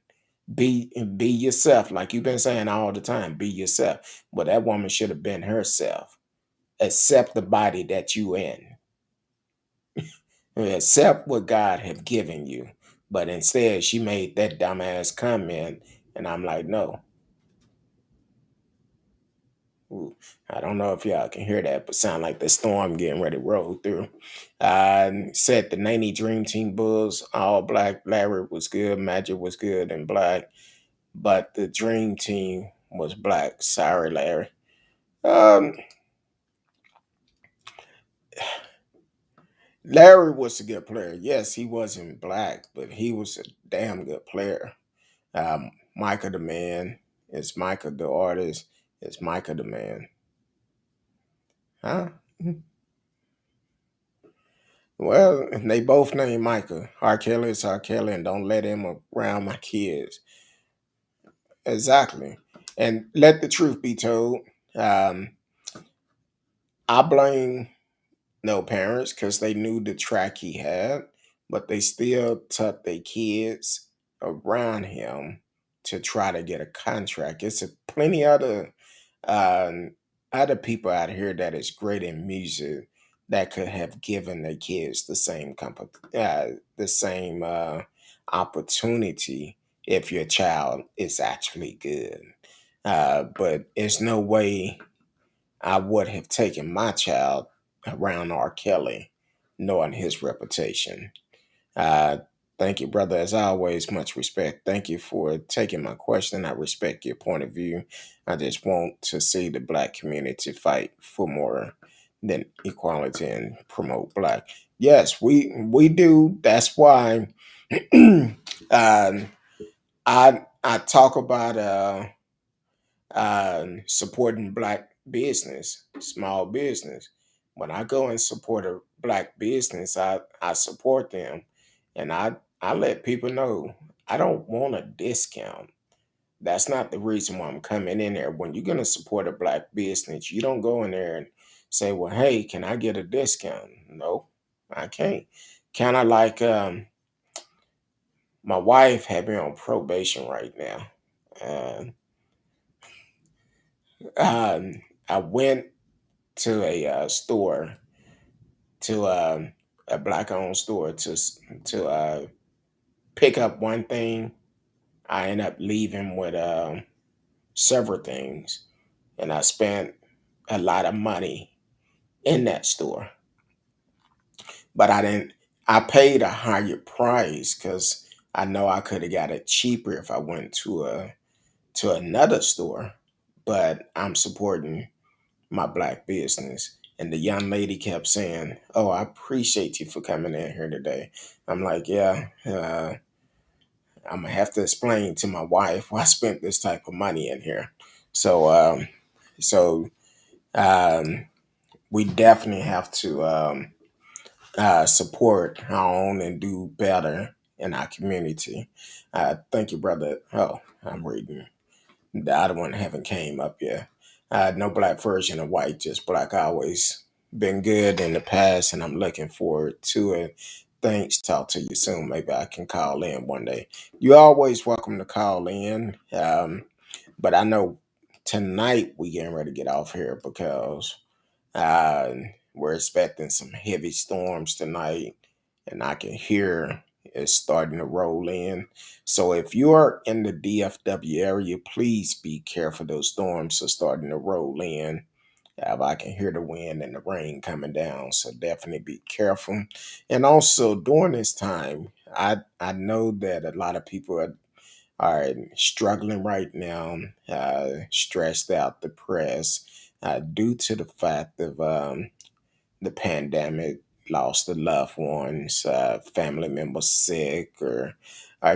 Be yourself, like you've been saying all the time. Be yourself. But that woman should have been herself. Accept the body that you in. Accept what God have given you. But instead, she made that dumbass comment, and I'm like, no. Ooh, I don't know if y'all can hear that, but sound like the storm getting ready to roll through. Said the 90 Dream Team Bulls, all black. Larry was good, Magic was good and black, but the Dream Team was black. Sorry, Larry. Um, Larry was a good player. Yes, he wasn't black, but he was a damn good player. Micah the Man is Micah the artist. Is Micah the Man? Huh? Well, they both named Micah. R. Kelly is R. Kelly, and don't let him around my kids. Exactly. And let the truth be told. Um, I blame no parents because they knew the track he had, but they still took their kids around him to try to get a contract. It's a plenty um, other people out here that is great in music that could have given their kids the same opportunity if your child is actually good. But it's no way I would have taken my child around R. Kelly, knowing his reputation. Uh, Thank you, brother. As always, much respect. Thank you for taking my question. I respect your point of view. I just want to see the black community fight for more than equality and promote black. Yes, we do. That's why um, I talk about supporting black business, small business. When I go and support a black business, I support them, and I let people know I don't want a discount. That's not the reason why I'm coming in there. When you're gonna support a black business, you don't go in there and say, "Well, hey, can I get a discount?" No, I can't. Kind of like my wife had me on probation right now. Uh, I went to a store to a black owned store to pick up one thing. I end up leaving with several things, and I spent a lot of money in that store. But I didn't. I paid a higher price because I know I could have got it cheaper if I went to another store. But I'm supporting my black business. And the young lady kept saying, "Oh, I appreciate you for coming in here today." I'm like, "Yeah, I'm gonna have to explain to my wife why I spent this type of money in here." So, so um, we definitely have to support our own and do better in our community. Thank you, brother. Oh, I'm reading. The other one haven't came up yet. No black version of white, just black always been good in the past, and I'm looking forward to it. Thanks. Talk to you soon. Maybe I can call in one day. You're always welcome to call in. But I know tonight we getting ready to get off here because uh, we're expecting some heavy storms tonight, and I can hear is starting to roll in. So if you're in the DFW area, please be careful. Those storms are starting to roll in. I can hear the wind and the rain coming down, so definitely be careful. And also during this time, I know that a lot of people are struggling right now, stressed out, depressed, due to the fact of the pandemic, lost a loved ones, family members sick, or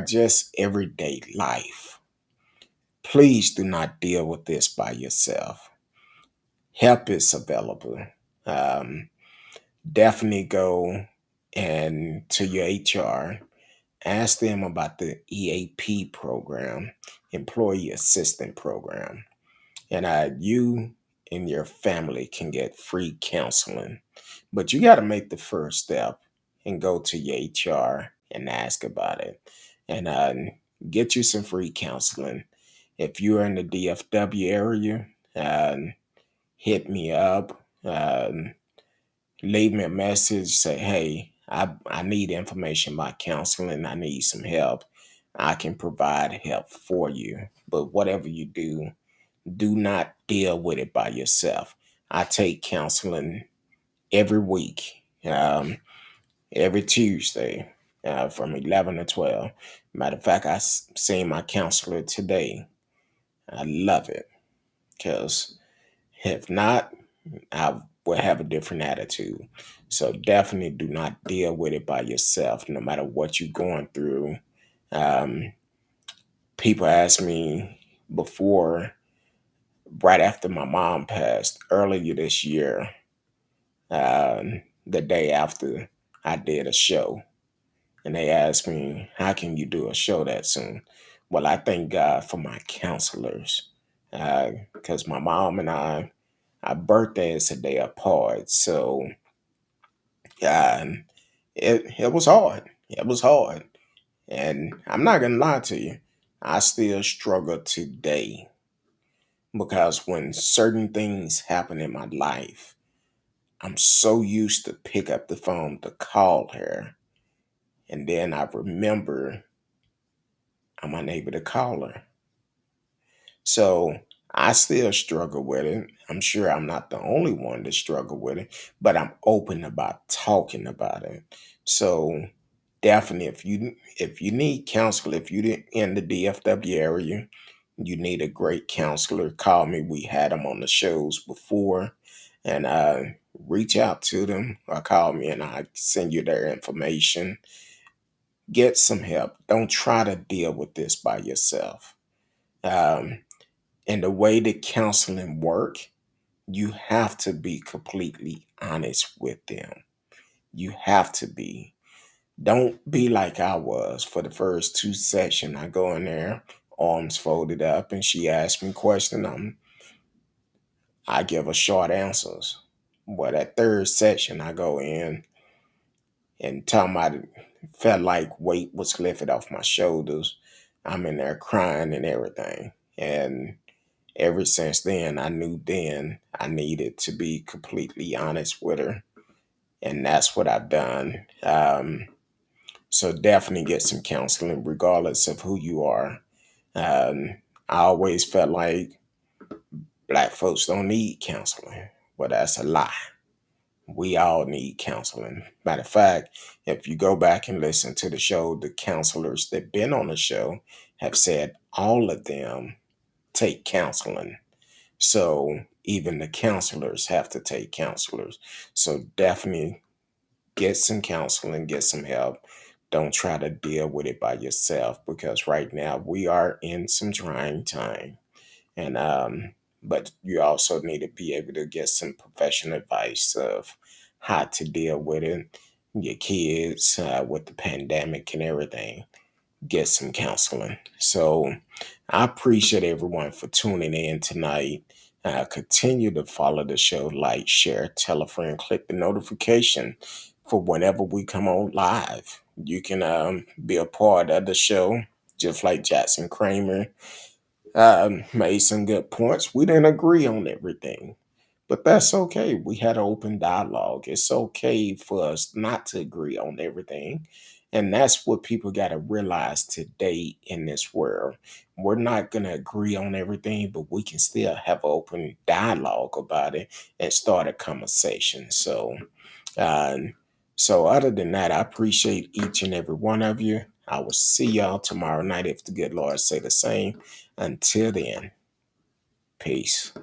just everyday life. Please do not deal with this by yourself. Help is available. Um, Definitely go and to your HR, ask them about the EAP program, Employee Assistance Program, and you and your family can get free counseling. But you got to make the first step and go to your HR and ask about it, and get you some free counseling. If you're in the DFW area, hit me up. Leave me a message, say, hey, I need information about counseling. I need some help. I can provide help for you. But whatever you do not deal with it by yourself. I take counseling every week, every Tuesday, from 11 to 12. Matter of fact, seen my counselor today. I love it because if not, I will have a different attitude. So definitely do not deal with it by yourself, no matter what you're going through. Um, People ask me before, right after my mom passed earlier this year, the day after I did a show, and they asked me, how can you do a show that soon? Well, I thank God for my counselors, because my mom and I, our birthday is a day apart. So it was hard. It was hard. And I'm not going to lie to you. I still struggle today because when certain things happen in my life, I'm so used to pick up the phone to call her. And then I remember I'm unable to call her. So I still struggle with it. I'm sure I'm not the only one to struggle with it, but I'm open about talking about it. So definitely, if you need counsel, if you in the DFW area, you need a great counselor. Call me. We had them on the shows before, and reach out to them or call me, and I send you their information. Get some help. Don't try to deal with this by yourself. Um, and the way the counseling work, you have to be completely honest with them. You have to be. Don't be like I was for the first two sessions. I go in there, arms folded up, and she asked me question. I give her short answers. But that third session, I go in and talking about it, felt like weight was lifted off my shoulders. I'm in there crying and everything. And ever since then, I knew then I needed to be completely honest with her. And that's what I've done. So definitely get some counseling, regardless of who you are. Um, I always felt like black folks don't need counseling. Well, that's a lie. We all need counseling. Matter of fact, if you go back and listen to the show, the counselors that been on the show have said all of them take counseling. So even the counselors have to take counselors. So definitely get some counseling, get some help. Don't try to deal with it by yourself because right now we are in some trying time. And but you also need to be able to get some professional advice of how to deal with it. Your kids with the pandemic and everything, get some counseling. So I appreciate everyone for tuning in tonight. Continue to follow the show, like, share, tell a friend, click the notification for whenever we come on live. You can be a part of the show, just like Jackson Kramer made some good points. We didn't agree on everything, but that's okay. We had an open dialogue. It's okay for us not to agree on everything. And that's what people got to realize today in this world. We're not going to agree on everything, but we can still have open dialogue about it and start a conversation. Uh, so other than that, I appreciate each and every one of you. I will see y'all tomorrow night if the good Lord say the same. Until then, peace.